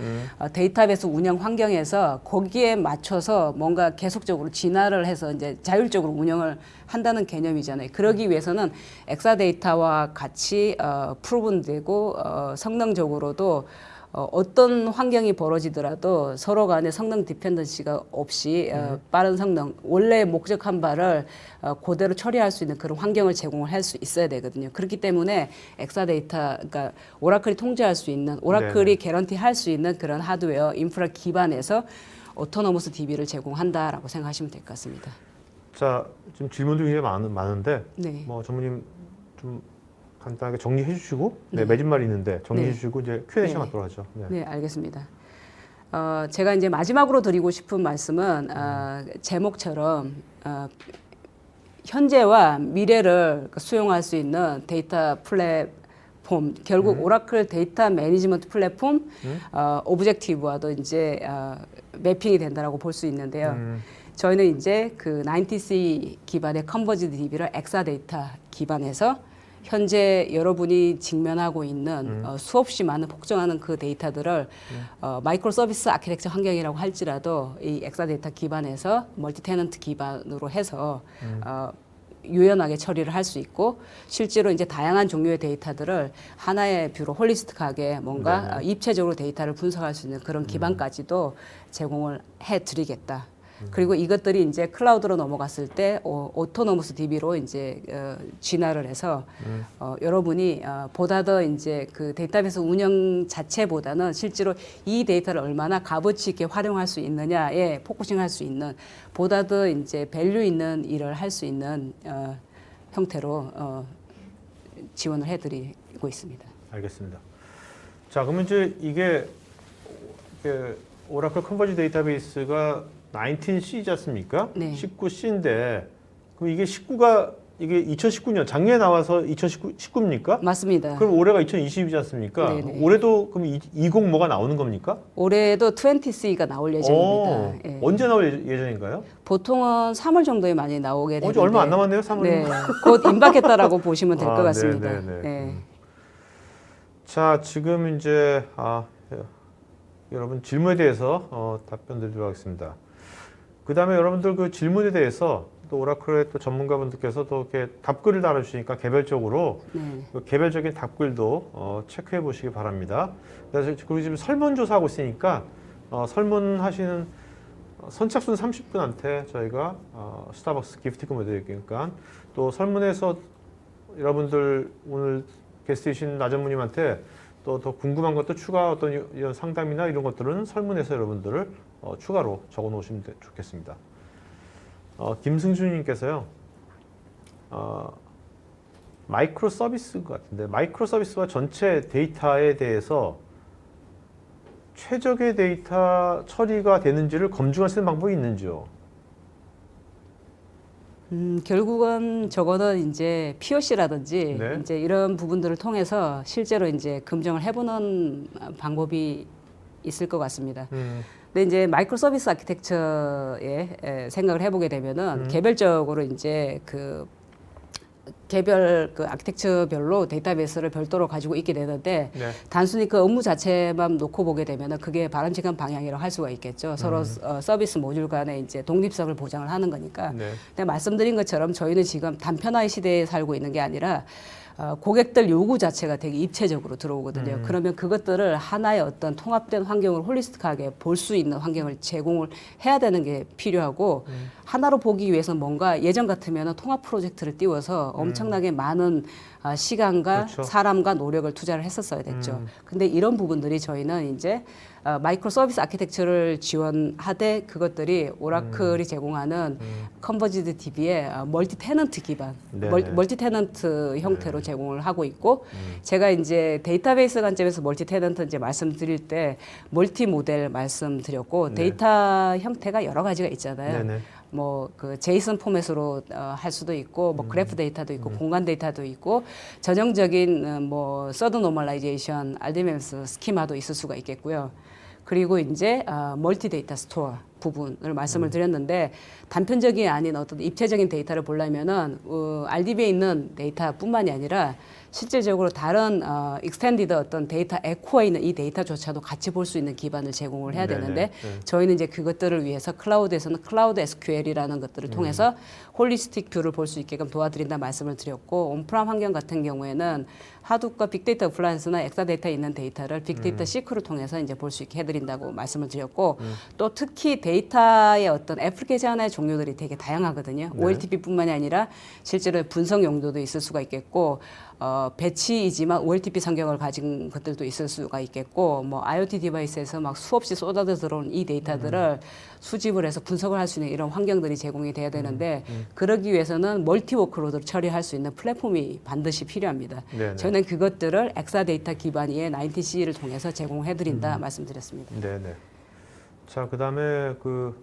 데이터베이스 운영 환경에서 거기에 맞춰서 뭔가 계속적으로 진화를 해서 이제 자율적으로 운영을 한다는 개념이잖아요. 그러기 위해서는 엑사데이터와 같이 프로분되고 성능적으로도 어떤 환경이 벌어지더라도 서로 간에 성능 디펜던시가 없이 빠른 성능, 원래 목적한 바를 그대로 처리할 수 있는 그런 환경을 제공을 할 수 있어야 되거든요. 그렇기 때문에 엑사데이터, 그러니까 오라클이 통제할 수 있는, 오라클이 네네. 개런티 할 수 있는 그런 하드웨어, 인프라 기반에서 오토노머스 DB를 제공한다라고 생각하시면 될 것 같습니다. 자, 지금 질문도 굉장히 많은데 네. 뭐 전무님 좀 간단하게 정리해 주시고 네. 맺은 말이 있는데 정리해 네. 주시고 이제 Q&A 시간 네. 갖도록 하죠. 네. 네, 알겠습니다. 제가 이제 마지막으로 드리고 싶은 말씀은 제목처럼 현재와 미래를 수용할 수 있는 데이터 플랫폼, 결국 오라클 데이터 매니지먼트 플랫폼 오브젝티브와도 이제 매핑이 된다라고 볼 수 있는데요. 저희는 이제 그 90C 기반의 컨버지드 DB를 엑사데이터 기반에서 현재 여러분이 직면하고 있는 수없이 많은 폭증하는 그 데이터들을 마이크로 서비스 아키텍처 환경이라고 할지라도 이 엑사데이터 기반에서 멀티 테넌트 기반으로 해서 유연하게 처리를 할 수 있고 실제로 이제 다양한 종류의 데이터들을 하나의 뷰로 홀리스틱하게 뭔가 입체적으로 데이터를 분석할 수 있는 그런 기반까지도 제공을 해 드리겠다. 그리고 이것들이 이제 클라우드로 넘어갔을 때 오토노머스 DB로 이제 진화를 해서 여러분이 보다 더 이제 그 데이터베이스 운영 자체보다는 실제로 이 데이터를 얼마나 값어치 있게 활용할 수 있느냐에 포커싱할 수 있는 보다 더 이제 밸류 있는 일을 할 수 있는 형태로 지원을 해드리고 있습니다. 알겠습니다. 자, 그러면 이제 이게 오라클 컨버지 데이터베이스가 19C지 않습니까? 네. 19C인데 그럼 이게 19가 이게 2019년 작년에 나와서 2019입니까? 맞습니다. 그럼 올해가 2020이지 않습니까? 네네. 올해도 그럼 20 뭐가 나오는 겁니까? 올해도 20C가 나올 예정입니다. 예. 언제 나올 예정인가요? 보통은 3월 정도에 많이 나오게 되는데 이제 얼마 안 남았네요, 3월. 네, 곧 임박했다라고 보시면 될 것 아, 같습니다. 네네네. 네. 자, 지금 이제 여러분 질문에 대해서 답변 드리도록 하겠습니다. 그 다음에 여러분들 그 질문에 대해서 또 오라클의 또 전문가분들께서 또 이렇게 답글을 달아주시니까 개별적으로 네. 그 개별적인 답글도 체크해 보시기 바랍니다. 그래서 그리고 지금 설문조사하고 있으니까 설문하시는 선착순 30분한테 저희가 스타벅스 기프티콘 드리니까 또 설문에서 여러분들 오늘 게스트이신 나전무님한테 또 더 궁금한 것도 추가 어떤 이런 상담이나 이런 것들은 설문에서 여러분들을 추가로 적어 놓으시면 좋겠습니다. 김승준님께서요, 마이크로 서비스 같은데, 마이크로 서비스와 전체 데이터에 대해서 최적의 데이터 처리가 되는지를 검증할 수 있는 방법이 있는지요? 결국은 저거는 이제 POC라든지 네. 이제 이런 부분들을 통해서 실제로 이제 검증을 해보는 방법이 있을 것 같습니다. 근데 이제 마이크로 서비스 아키텍처에 생각을 해보게 되면은 개별적으로 이제 그 개별 그 아키텍처별로 데이터베이스를 별도로 가지고 있게 되는데 네. 단순히 그 업무 자체만 놓고 보게 되면은 그게 바람직한 방향이라고 할 수가 있겠죠. 서로 서비스 모듈 간의 이제 독립성을 보장을 하는 거니까. 네. 근데 말씀드린 것처럼 저희는 지금 단편화의 시대에 살고 있는 게 아니라 고객들 요구 자체가 되게 입체적으로 들어오거든요. 그러면 그것들을 하나의 어떤 통합된 환경을 홀리스틱하게 볼 수 있는 환경을 제공을 해야 되는 게 필요하고 하나로 보기 위해서 뭔가 예전 같으면 통합 프로젝트를 띄워서 엄청나게 많은 시간과 그렇죠. 사람과 노력을 투자를 했었어야 됐죠. 근데 이런 부분들이 저희는 이제 마이크로 서비스 아키텍처를 지원하되 그것들이 오라클이 제공하는 컨버지드 DB의 멀티 테넌트 기반, 네네. 멀티 테넌트 형태로 제공을 하고 있고 제가 이제 데이터베이스 관점에서 멀티 테넌트 이제 말씀드릴 때 멀티 모델 말씀드렸고 네. 데이터 형태가 여러 가지가 있잖아요. 네네. 뭐 그 제이슨 포맷으로 할 수도 있고 뭐 그래프 데이터도 있고 공간 데이터도 있고 전형적인 뭐 서드 노멀라이제이션, RDMS 스키마도 있을 수가 있겠고요. 그리고 이제 멀티 데이터 스토어 부분을 말씀을 드렸는데 단편적이 아닌 어떤 입체적인 데이터를 보려면은 RDB에 있는 데이터뿐만이 아니라 실질적으로 다른 익스텐디드 어떤 데이터 에코에 있는 이 데이터조차도 같이 볼 수 있는 기반을 제공을 해야 되는데 저희는 이제 그것들을 위해서 클라우드에서는 클라우드 SQL이라는 것들을 통해서 홀리스틱 뷰를 볼 수 있게끔 도와드린다 말씀을 드렸고 온프람 환경 같은 경우에는 하둡과 빅데이터 어플라이언스나 엑사데이터에 있는 데이터를 빅데이터 시크를 통해서 이제 볼 수 있게 해드린다고 말씀을 드렸고 또 특히 데이터의 어떤 애플리케이션의 종류들이 되게 다양하거든요. 네. OLTP뿐만이 아니라 실제로 분석 용도도 있을 수가 있겠고 배치이지만 OLTP 성격을 가진 것들도 있을 수가 있겠고 뭐 IoT 디바이스에서 막 수없이 쏟아져 들어온 이 데이터들을 수집을 해서 분석을 할 수 있는 이런 환경들이 제공이 돼야 되는데 그러기 위해서는 멀티 워크로드를 처리할 수 있는 플랫폼이 반드시 필요합니다. 네네. 저는 그것들을 엑사데이터 기반의 90C를 통해서 제공해드린다 말씀드렸습니다. 네네. 자, 그다음에 그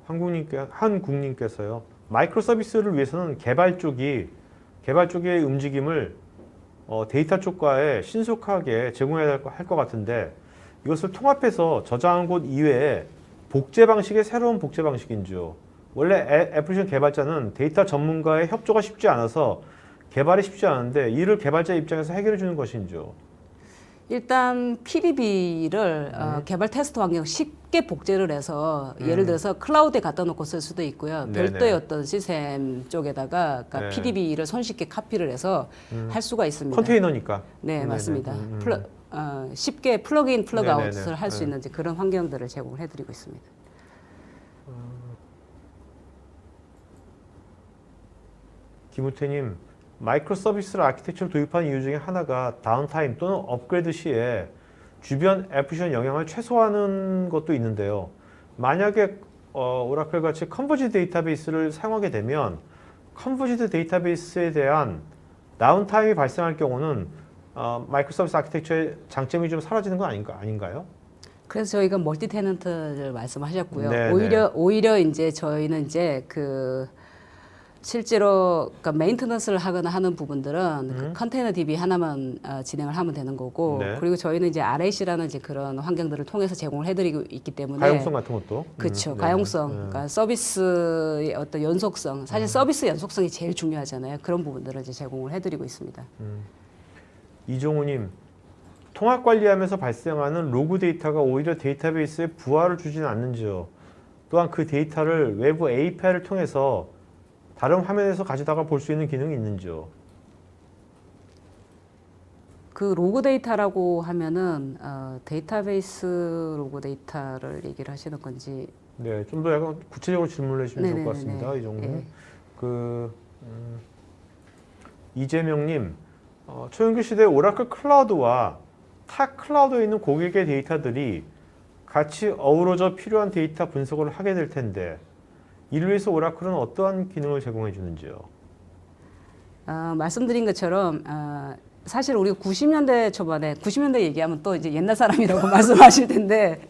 한국님께서요. 마이크로 서비스를 위해서는 개발 쪽의 움직임을 데이터 쪽과에 신속하게 제공해야 할 것 같은데 이것을 통합해서 저장한 곳 이외에 복제 방식의 새로운 복제 방식인지요. 원래 애플리케이션 개발자는 데이터 전문가의 협조가 쉽지 않아서 개발이 쉽지 않은데 이를 개발자 입장에서 해결해 주는 것인지요. 일단 PDB를 개발 테스트 환경 쉽게 복제를 해서 예를 들어서 클라우드에 갖다 놓고 쓸 수도 있고요. 네네. 별도의 어떤 시스템 쪽에다가 그러니까 네. PDB를 손쉽게 카피를 해서 할 수가 있습니다. 컨테이너니까. 네, 네네. 맞습니다. 쉽게 플러그인, 플러그아웃을 네네네. 할 수 네. 있는 이제 그런 환경들을 제공을 해드리고 있습니다. 김우태님, 마이크로 서비스를 아키텍처를 도입한 이유 중에 하나가 다운타임 또는 업그레이드 시에 주변 애플리케이션 영향을 최소화하는 것도 있는데요. 만약에 오라클 같이 컨버지드 데이터베이스를 사용하게 되면 컨버지드 데이터베이스에 대한 다운타임이 발생할 경우는 마이크로 서비스 아키텍처의 장점이 좀 사라지는 건 아닌가요? 그래서 저희가 멀티 테넌트를 말씀하셨고요. 네네. 오히려 이제 저희는 이제 그 실제로 그러니까 메인테넌스를 하거나 하는 부분들은 그 컨테이너 DB 하나만 진행을 하면 되는 거고 네. 그리고 저희는 이제 RAC라는 이제 그런 환경들을 통해서 제공을 해드리고 있기 때문에 가용성 같은 것도. 그렇죠. 네. 가용성, 그러니까 서비스의 어떤 연속성, 사실 서비스 연속성이 제일 중요하잖아요. 그런 부분들을 이제 제공을 해드리고 있습니다. 이종우님, 통합 관리하면서 발생하는 로그 데이터가 오히려 데이터베이스에 부하를 주지는 않는지요. 또한 그 데이터를 외부 API를 통해서 다른 화면에서 가져다가 볼 수 있는 기능이 있는지요. 그 로그 데이터라고 하면은 데이터베이스 로그 데이터를 얘기를 하시는 건지. 네, 좀 더 약간 구체적으로 질문을 해주시면 좋을 것 네네네네. 같습니다. 이종우님. 예. 이재명님, 초연기 시대 오라클 클라우드와 타 클라우드에 있는 고객의 데이터들이 같이 어우러져 필요한 데이터 분석을 하게 될 텐데 이를 위해서 오라클은 어떠한 기능을 제공해 주는지요? 말씀드린 것처럼 사실 우리가 90년대 초반에 90년대 얘기하면 또 이제 옛날 사람이라고 말씀하실 텐데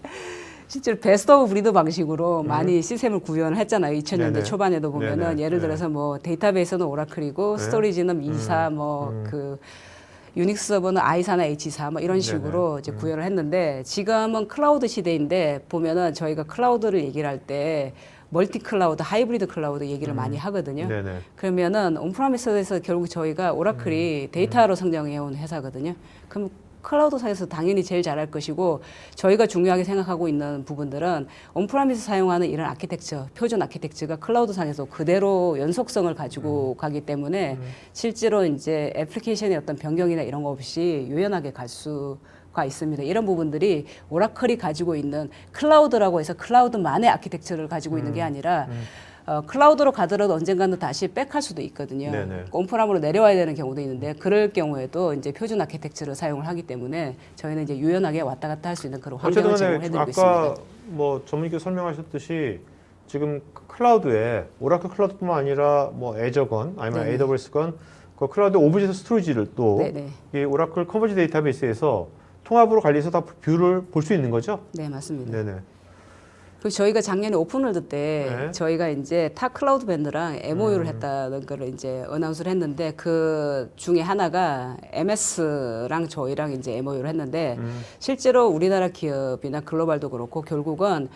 실제로 베스트 오브 브리드 방식으로 많이 시스템을 구현을 했잖아요. 2000년대 네네. 초반에도 보면은 네네. 예를 네. 들어서 뭐 데이터베이스는 오라클이고 네. 스토리지는 미사 그 유닉스 서버는 i4나 h4 뭐 이런 식으로 이제 구현을 했는데 지금은 클라우드 시대인데 보면은 저희가 클라우드를 얘기를 할 때 멀티 클라우드, 하이브리드 클라우드 얘기를 많이 하거든요. 네네. 그러면은 온프라미스에서 결국 저희가 오라클이 데이터로 성장해온 회사거든요. 그럼 클라우드상에서 당연히 제일 잘할 것이고 저희가 중요하게 생각하고 있는 부분들은 온프라미스 사용하는 이런 아키텍처, 표준 아키텍처가 클라우드상에서 그대로 연속성을 가지고 가기 때문에 실제로 이제 애플리케이션의 어떤 변경이나 이런 거 없이 유연하게 갈 수가 있습니다. 이런 부분들이 오라클이 가지고 있는 클라우드라고 해서 클라우드만의 아키텍처를 가지고 있는 게 아니라 클라우드로 가더라도 언젠가는 다시 백할 수도 있거든요. 네네. 온프람으로 내려와야 되는 경우도 있는데 그럴 경우에도 이제 표준 아키텍처를 사용을 하기 때문에 저희는 이제 유연하게 왔다 갔다 할 수 있는 그런 환경을 어쨌든 제공해드리고 아까 있습니다. 뭐 전문님께서 설명하셨듯이 지금 클라우드에 오라클 클라우드뿐만 아니라 뭐 애저건 아니면 네네. AWS건 그 클라우드 오브젝트 스토리지를 또 네네. 이 오라클 컨버지 데이터베이스에서 통합으로 관리해서 다 뷰를 볼 수 있는 거죠? 네, 맞습니다. 네네. 그 저희가 작년에 오픈월드 때 네. 저희가 이제 타 클라우드 밴드랑 MOU를 했다는 거를 이제 어나운스를 했는데 그 중에 하나가 MS랑 저희랑 이제 MOU를 했는데 실제로 우리나라 기업이나 글로벌도 그렇고 결국은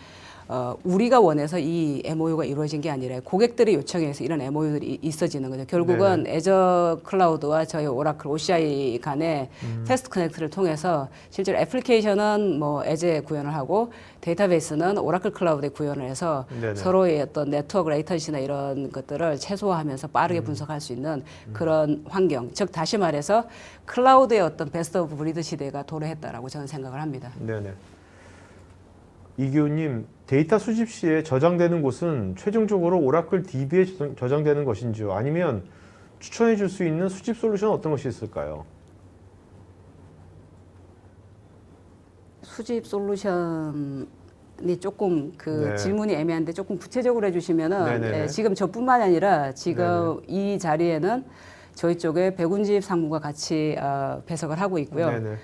우리가 원해서 이 MOU가 이루어진 게 아니라 고객들의 요청에서 이런 MOU들이 있어지는 거죠. 결국은 애저 클라우드와 저희 오라클 OCI 간의 패스트 커넥트를 통해서 실제로 애플리케이션은 뭐 애저에 구현을 하고 데이터베이스는 오라클 클라우드에 구현을 해서 네네. 서로의 어떤 네트워크 레이턴시나 이런 것들을 최소화하면서 빠르게 분석할 수 있는 그런 환경. 즉 다시 말해서 클라우드의 어떤 베스트 오브 브리드 시대가 도래했다라고 저는 생각을 합니다. 네네. 이기훈님, 데이터 수집 시에 저장되는 곳은 최종적으로 오라클 DB에 저장되는 것인지요? 아니면 추천해 줄 수 있는 수집 솔루션 어떤 것이 있을까요? 수집 솔루션이 조금 그 네. 질문이 애매한데 조금 구체적으로 해주시면은 네네네. 지금 저뿐만 아니라 지금 이 자리에는 저희 쪽에 백운집 상무가 같이 배석을 하고 있고요. 네네.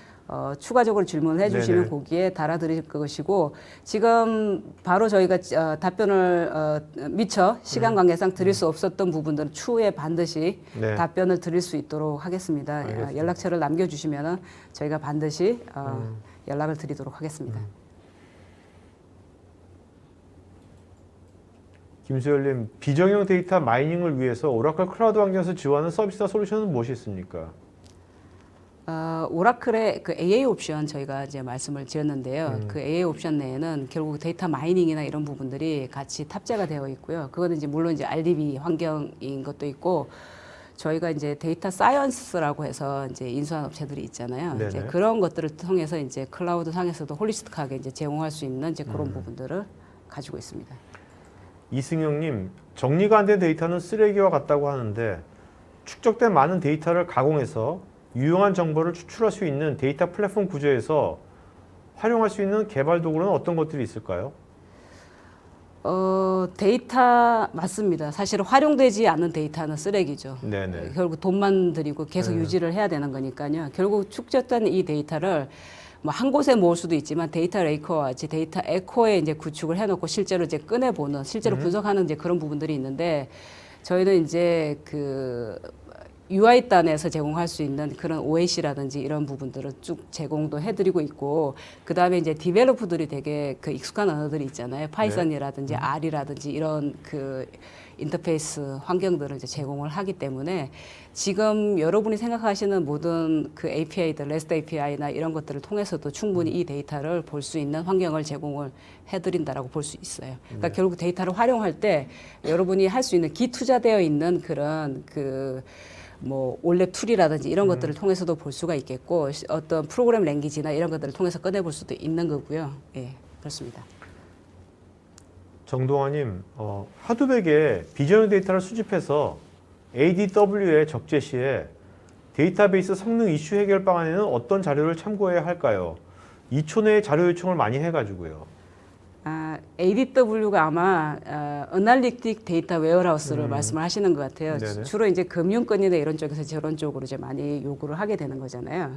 추가적으로 질문을 해주시면 네네. 거기에 달아드릴 것이고 지금 바로 저희가 답변을 미처 시간 관계상 드릴 수 없었던 부분들은 추후에 반드시 네. 답변을 드릴 수 있도록 하겠습니다. 알겠습니다. 연락처를 남겨주시면 저희가 반드시 연락을 드리도록 하겠습니다. 김수열님, 비정형 데이터 마이닝을 위해서 오라클 클라우드 환경에서 지원하는 서비스나 솔루션은 무엇이 있습니까? 오라클의 그 AA 옵션 저희가 이제 말씀을 드렸는데요. 그 AA 옵션 내에는 결국 데이터 마이닝이나 이런 부분들이 같이 탑재가 되어 있고요. 그거는 이제 물론 이제 RDB 환경인 것도 있고 저희가 이제 데이터 사이언스라고 해서 이제 인수한 업체들이 있잖아요. 네네. 이제 그런 것들을 통해서 이제 클라우드 상에서도 홀리스틱하게 이제 제공할 수 있는 이제 그런 부분들을 가지고 있습니다. 이승영님, 정리가 안 된 데이터는 쓰레기와 같다고 하는데 축적된 많은 데이터를 가공해서 유용한 정보를 추출할 수 있는 데이터 플랫폼 구조에서 활용할 수 있는 개발 도구는 어떤 것들이 있을까요? 데이터 맞습니다. 사실 활용되지 않는 데이터는 쓰레기죠. 네네. 결국 돈만 들이고 계속 네. 유지를 해야 되는 거니까요. 결국 축적된 이 데이터를 뭐 한 곳에 모을 수도 있지만 데이터 레이커와 같이 데이터 에코에 이제 구축을 해놓고 실제로 이제 꺼내보는 실제로 분석하는 이제 그런 부분들이 있는데 저희는 이제 그 UI 단에서 제공할 수 있는 그런 OAC라든지 이런 부분들을 쭉 제공도 해드리고 있고 그 다음에 이제 디벨로퍼들이 되게 그 익숙한 언어들이 있잖아요. 파이썬이라든지 R이라든지 이런 그 인터페이스 환경들을 이제 제공을 하기 때문에 지금 여러분이 생각하시는 모든 그 API들, REST API나 이런 것들을 통해서도 충분히 이 데이터를 볼 수 있는 환경을 제공을 해드린다라고 볼 수 있어요. 그러니까 결국 데이터를 활용할 때 여러분이 할 수 있는 기투자되어 있는 그런 그 뭐 올랩 툴이라든지 이런 것들을 통해서도 볼 수가 있겠고 어떤 프로그램 랭귀지나 이런 것들을 통해서 꺼내볼 수도 있는 거고요. 예, 그렇습니다. 정동환님, 하드백에 비정형 데이터를 수집해서 ADW에 적재 시에 데이터베이스 성능 이슈 해결 방안에는 어떤 자료를 참고해야 할까요? 2초 내에 자료 요청을 많이 해가지고요. ADW가 아마 어널리틱 데이터 웨어하우스를 말씀을 하시는 것 같아요. 네네. 주로 이제 금융권이나 이런 쪽에서 저런 쪽으로 이제 많이 요구를 하게 되는 거잖아요.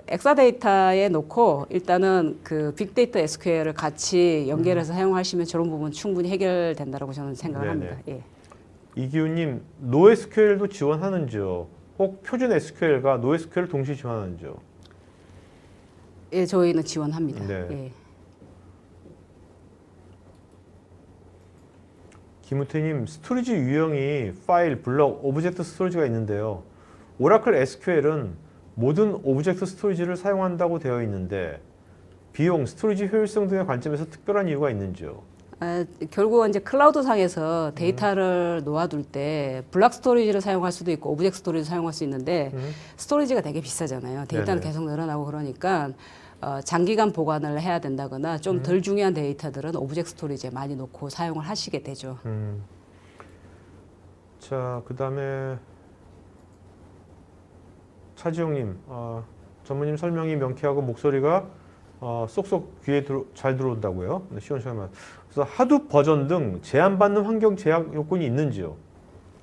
엑사데이터에 놓고 일단은 그 빅데이터 SQL을 같이 연결해서 사용하시면 저런 부분 충분히 해결된다라고 저는 생각을 네네. 합니다. 예. 이기훈님, NoSQL도 지원하는지요? 혹 표준 SQL과 NoSQL을 동시에 지원하는지요? 예, 저희는 지원합니다. 네. 예. 김우태님, 스토리지 유형이 파일, 블록, 오브젝트 스토리지가 있는데요. 오라클 SQL은 모든 오브젝트 스토리지를 사용한다고 되어 있는데 비용, 스토리지 효율성 등의 관점에서 특별한 이유가 있는지요? 결국은 이제 클라우드 상에서 데이터를 놓아둘 때 블락 스토리지를 사용할 수도 있고 오브젝트 스토리지를 사용할 수 있는데 스토리지가 되게 비싸잖아요. 데이터는 네네. 계속 늘어나고 그러니까 장기간 보관을 해야 된다거나 좀 덜 중요한 데이터들은 오브젝트 스토리지에 많이 놓고 사용을 하시게 되죠. 자, 그 다음에 차지용님, 전무님 설명이 명쾌하고 목소리가 쏙쏙 귀에 잘 들어온다고요? 네, 시원시원한. 그래서 하두 버전 등 제한받는 환경 제약 요건이 있는지요?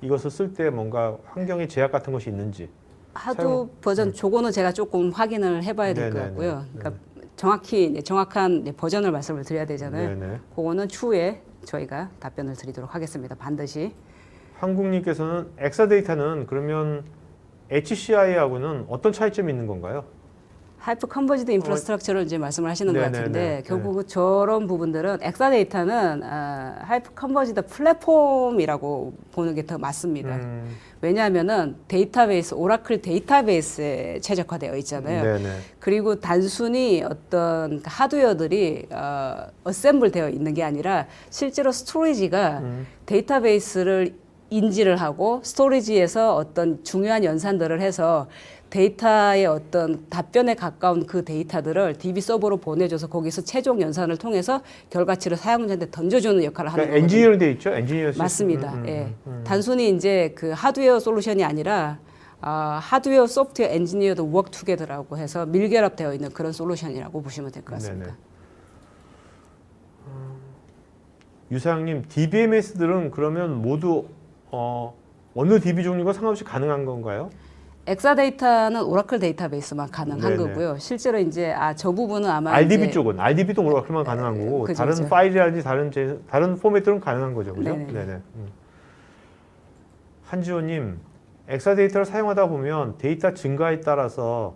이것을 쓸 때 뭔가 환경의 제약 같은 것이 있는지? 하도 버전 저거는 제가 조금 확인을 해봐야 될 것 네네네. 같고요. 그러니까 정확히 이제 정확한 이제 버전을 말씀을 드려야 되잖아요. 네네. 그거는 추후에 저희가 답변을 드리도록 하겠습니다. 반드시. 한국님께서는 엑사데이터는 그러면 HCI하고는 어떤 차이점이 있는 건가요? 하이퍼 컨버지드 인프라스트럭처를 이제 말씀을 하시는 것 네네네. 같은데 결국 저런 부분들은 엑사데이터는 하이퍼 컨버지드 플랫폼이라고 보는 게 더 맞습니다. 왜냐하면은 데이터베이스 오라클 데이터베이스에 최적화되어 있잖아요. 네네. 그리고 단순히 어떤 하드웨어들이 어셈블 되어 있는 게 아니라 실제로 스토리지가 데이터베이스를 인지를 하고 스토리지에서 어떤 중요한 연산들을 해서 데이터의 어떤 답변에 가까운 그 데이터들을 DB 서버로 보내줘서 거기서 최종 연산을 통해서 결과치를 사용자한테 던져주는 역할을 하는 그러니까 거거든요. 엔지니어링 돼 있죠? 엔지니어 시스템. 맞습니다. 예. 단순히 이제 그 하드웨어 솔루션이 아니라 하드웨어 소프트웨어 엔지니어도 워크 투게더라고 해서 밀결합되어 있는 그런 솔루션이라고 보시면 될 것 같습니다. 네네. 유사장님, DBMS들은 그러면 모두 어느 DB 종류가 상관없이 가능한 건가요? 엑사데이터는 오라클 데이터베이스만 가능한 네네. 거고요. 실제로 이제 저 부분은 아마 RDB 이제 쪽은 RDB도 오라클만 가능한 거고 그죠, 다른 그죠. 파일이라든지 다른 포맷들은 가능한 거죠, 그죠? 네네. 네네. 한지호님, 엑사데이터를 사용하다 보면 데이터 증가에 따라서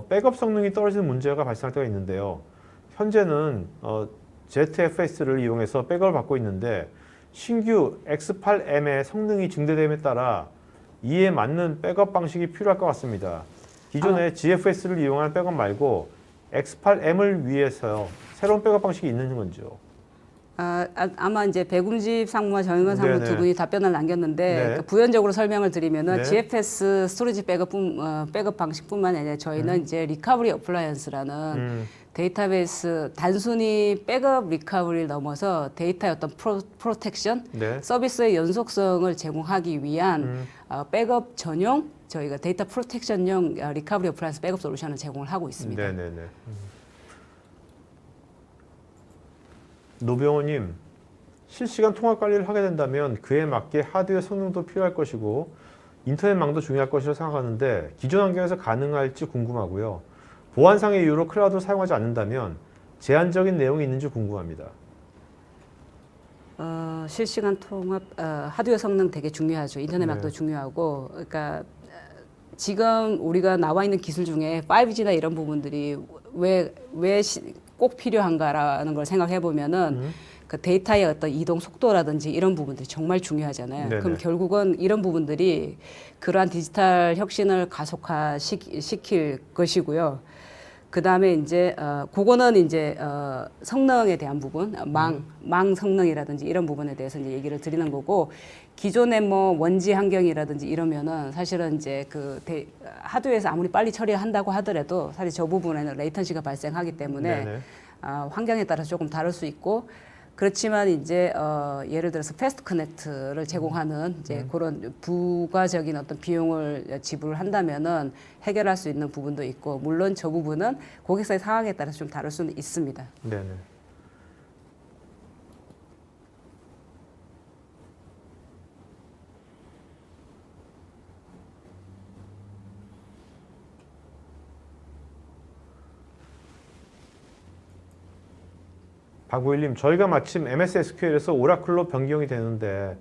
백업 성능이 떨어지는 문제가 발생할 때가 있는데요. 현재는 ZFS를 이용해서 백업을 받고 있는데 신규 X8M의 성능이 증대됨에 따라 이에 맞는 백업 방식이 필요할 것 같습니다. 기존의 GFS를 이용한 백업 말고 X8M을 위해서 새로운 백업 방식이 있는 건지요? 아마 이제 백운집 상무와 정영근 상무 네네. 두 분이 답변을 남겼는데 네. 그 부연적으로 설명을 드리면은 네. GFS 스토리지 백업 방식뿐만 아니라 저희는 이제 리커버리 어플라이언스라는 데이터베이스 단순히 백업 리커버리를 넘어서 데이터의 어떤 프로텍션 네. 서비스의 연속성을 제공하기 위한 백업 전용 저희가 데이터 프로텍션용 리커버리 어플라이언스 백업 솔루션을 제공을 하고 있습니다. 네네네. 노병호님, 실시간 통화 관리를 하게 된다면 그에 맞게 하드웨어 성능도 필요할 것이고 인터넷망도 중요할 것이라고 생각하는데 기존 환경에서 가능할지 궁금하고요. 보안상의 이유로 클라우드를 사용하지 않는다면 제한적인 내용이 있는지 궁금합니다. 실시간 통합 하드웨어 성능 되게 중요하죠. 인터넷망도 네. 중요하고 그러니까 지금 우리가 나와 있는 기술 중에 5G나 이런 부분들이 왜 꼭 필요한가라는 걸 생각해 보면은 그 데이터의 어떤 이동 속도라든지 이런 부분들이 정말 중요하잖아요. 네네. 그럼 결국은 이런 부분들이 그러한 디지털 혁신을 가속화시킬 것이고요. 그 다음에 이제 그거는 이제 성능에 대한 부분, 망 성능이라든지 이런 부분에 대해서 이제 얘기를 드리는 거고 기존의 뭐 원지 환경이라든지 이러면은 사실은 이제 하드웨어에서 아무리 빨리 처리한다고 하더라도 사실 저 부분에는 레이턴시가 발생하기 때문에 네네. 환경에 따라서 조금 다를 수 있고 그렇지만 이제 예를 들어서 패스트 커넥트를 제공하는 이제 그런 부가적인 어떤 비용을 지불을 한다면은 해결할 수 있는 부분도 있고 물론 저 부분은 고객사의 상황에 따라서 좀 다를 수는 있습니다. 네네. 박우일님, 저희가 마침 MS SQL에서 오라클로 변경이 되는데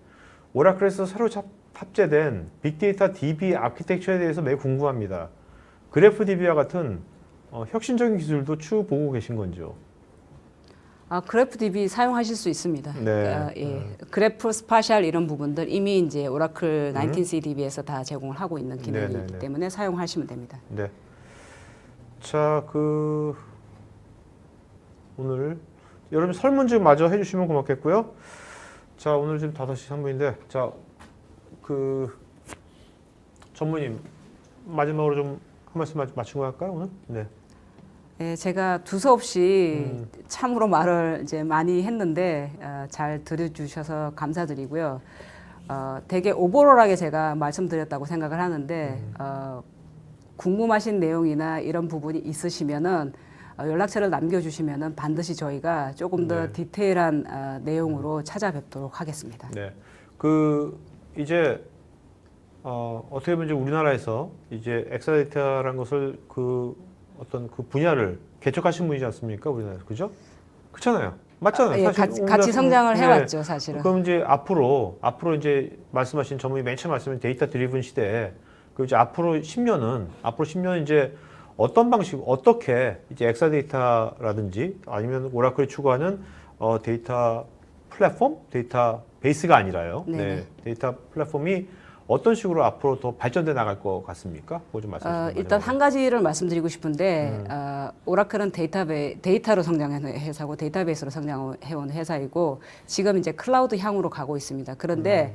오라클에서 새로 탑재된 빅데이터 DB 아키텍처에 대해서 매우 궁금합니다. 그래프DB와 같은 혁신적인 기술도 추후 보고 계신 건지요? 그래프DB 사용하실 수 있습니다. 네. 예. 그래프 스파셜 이런 부분들 이미 이제 오라클 19cDB에서 다 제공을 하고 있는 기능이기 네네네. 때문에 사용하시면 됩니다. 네. 자, 오늘 여러분 설문지 마저 해주시면 고맙겠고요. 자, 오늘 지금 5시 3분인데, 자, 전무님 마지막으로 좀 한 말씀 마치고 할까요, 오늘? 네. 예, 제가 두서없이 참으로 말을 이제 많이 했는데 잘 들어주셔서 감사드리고요. 되게 오버롤하게 제가 말씀드렸다고 생각을 하는데 궁금하신 내용이나 이런 부분이 있으시면은 연락처를 남겨주시면은 반드시 저희가 조금 더 네. 디테일한 내용으로 찾아뵙도록 하겠습니다. 네. 이제 어떻게 보면 이제 우리나라에서 이제 엑사데이터라는 것을 어떤 그 분야를 개척하신 분이지 않습니까? 우리나라에서. 그죠? 그렇잖아요. 맞잖아요. 예, 사실 같이 성장을 네. 해왔죠, 사실은. 그럼 이제 앞으로 이제 말씀하신 전문의 맨 처음 말씀하신 데이터 드리븐 시대에 그 이제 앞으로 10년 이제 어떤 방식, 어떻게 이제 엑사데이터라든지 아니면 오라클이 추구하는 데이터 플랫폼, 데이터 베이스가 아니라요. 네네. 네, 데이터 플랫폼이 어떤 식으로 앞으로 더 발전돼 나갈 것 같습니까? 그거 좀 말씀해 주시면. 일단 한 가지를 말씀드리고 싶은데 오라클은 데이터로 성장한 회사고 데이터베이스로 성장해온 회사이고 지금 이제 클라우드 향으로 가고 있습니다. 그런데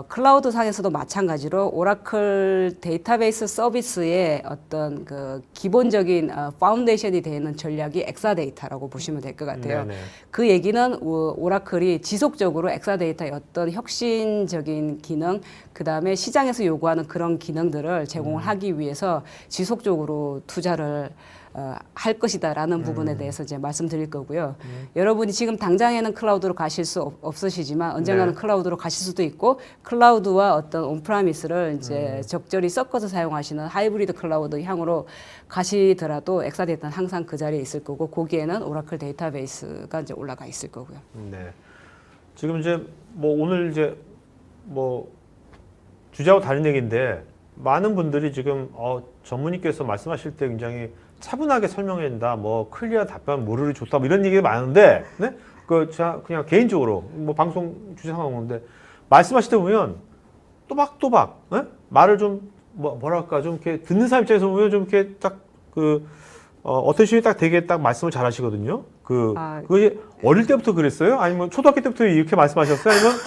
클라우드 상에서도 마찬가지로 오라클 데이터베이스 서비스의 어떤 그 기본적인 파운데이션이 되는 전략이 엑사데이터라고 보시면 될 것 같아요. 네네. 그 얘기는 오라클이 지속적으로 엑사데이터의 어떤 혁신적인 기능, 그 다음에 시장에서 요구하는 그런 기능들을 제공을 하기 위해서 지속적으로 투자를 할 것이다라는 부분에 대해서 이제 말씀드릴 거고요. 여러분이 지금 당장에는 클라우드로 가실 수 없으시지만 언젠가는 네. 클라우드로 가실 수도 있고 클라우드와 어떤 온프라미스를 이제 적절히 섞어서 사용하시는 하이브리드 클라우드 향으로 가시더라도 엑사데이터는 항상 그 자리에 있을 거고 거기에는 오라클 데이터베이스가 이제 올라가 있을 거고요. 네. 지금 이제 뭐 오늘 이제 뭐 주제하고 다른 얘기인데 많은 분들이 지금 전문의께서 말씀하실 때 굉장히 차분하게 설명해야 된다, 뭐 클리어 답변 모르리 좋다, 뭐 이런 얘기가 많은데, 네? 제가 그냥 개인적으로 뭐 방송 주제 상관없는데 말씀하실 때 보면 또박또박, 네? 말을 좀 뭐랄까 좀 이렇게 듣는 사람 입장에서 보면 좀 이렇게 딱 어떤 식이 딱 되게 딱 말씀을 잘하시거든요. 그게 어릴 때부터 그랬어요? 아니면 초등학교 때부터 이렇게 말씀하셨어요? 아니면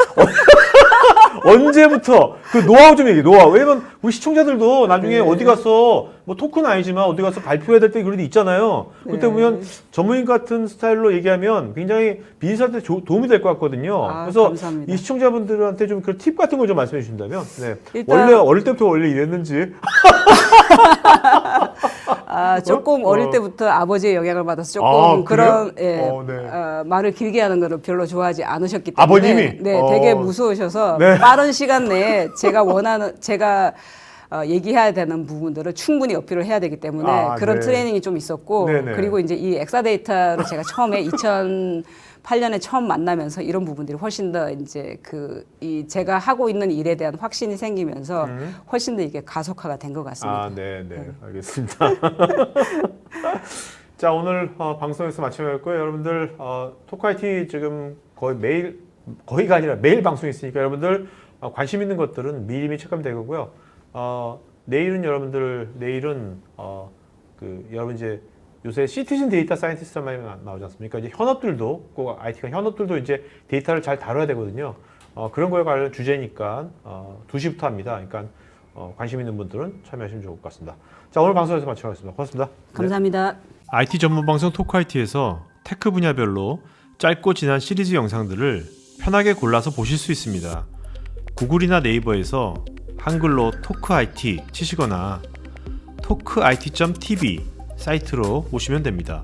언제부터 그 노하우 좀 얘기해. 노하우. 왜냐면 우리 시청자들도 나중에 어디 가서 뭐 토크는 아니지만 어디 가서 발표해야 될 때 그런 데 있잖아요. 그때 보면 전문인 같은 스타일로 얘기하면 굉장히 비즈니스한테 도움이 될 것 같거든요. 그래서 감사합니다. 이 시청자분들한테 좀 그런 팁 같은 걸 좀 말씀해 주신다면, 네. 일단- 원래 어릴 때부터 원래 이랬는지. 조금 어릴 때부터 아버지의 영향을 받아서 조금 그래요? 그런 말을 길게 하는 거를 별로 좋아하지 않으셨기 때문에 아버님이? 네, 되게 무서우셔서 네. 빠른 시간 내에 제가 얘기해야 되는 부분들을 충분히 어필을 해야 되기 때문에 그런 네. 트레이닝이 좀 있었고 네네. 그리고 이제 이 엑사데이터를 제가 처음에 2008년에 처음 만나면서 이런 부분들이 훨씬 더 이제 제가 하고 있는 일에 대한 확신이 생기면서 훨씬 더 이게 가속화가 된 것 같습니다. 네. 알겠습니다. 자, 오늘 방송에서 마치고요. 여러분들 토크IT 지금 거의가 아니라 매일 방송이 있으니까 여러분들 관심 있는 것들은 미리미리 체크하면 되고요. 내일은 여러분 이제 요새 시티즌 데이터 사이언티스트 많이 나오지 않습니까? 이제 현업들도 꼭 IT가 현업들도 이제 데이터를 잘 다뤄야 되거든요. 그런 거에 관련 주제니까 2시부터 합니다. 그러니까 관심 있는 분들은 참여하시면 좋을 것 같습니다. 자, 오늘 방송에서 마치겠습니다. 고맙습니다. 감사합니다. IT 전문 방송 토크IT에서 테크 분야별로 짧고 진한 시리즈 영상들을 편하게 골라서 보실 수 있습니다. 구글이나 네이버에서 한글로 토크IT 치시거나 토크IT.tv 사이트로 오시면 됩니다.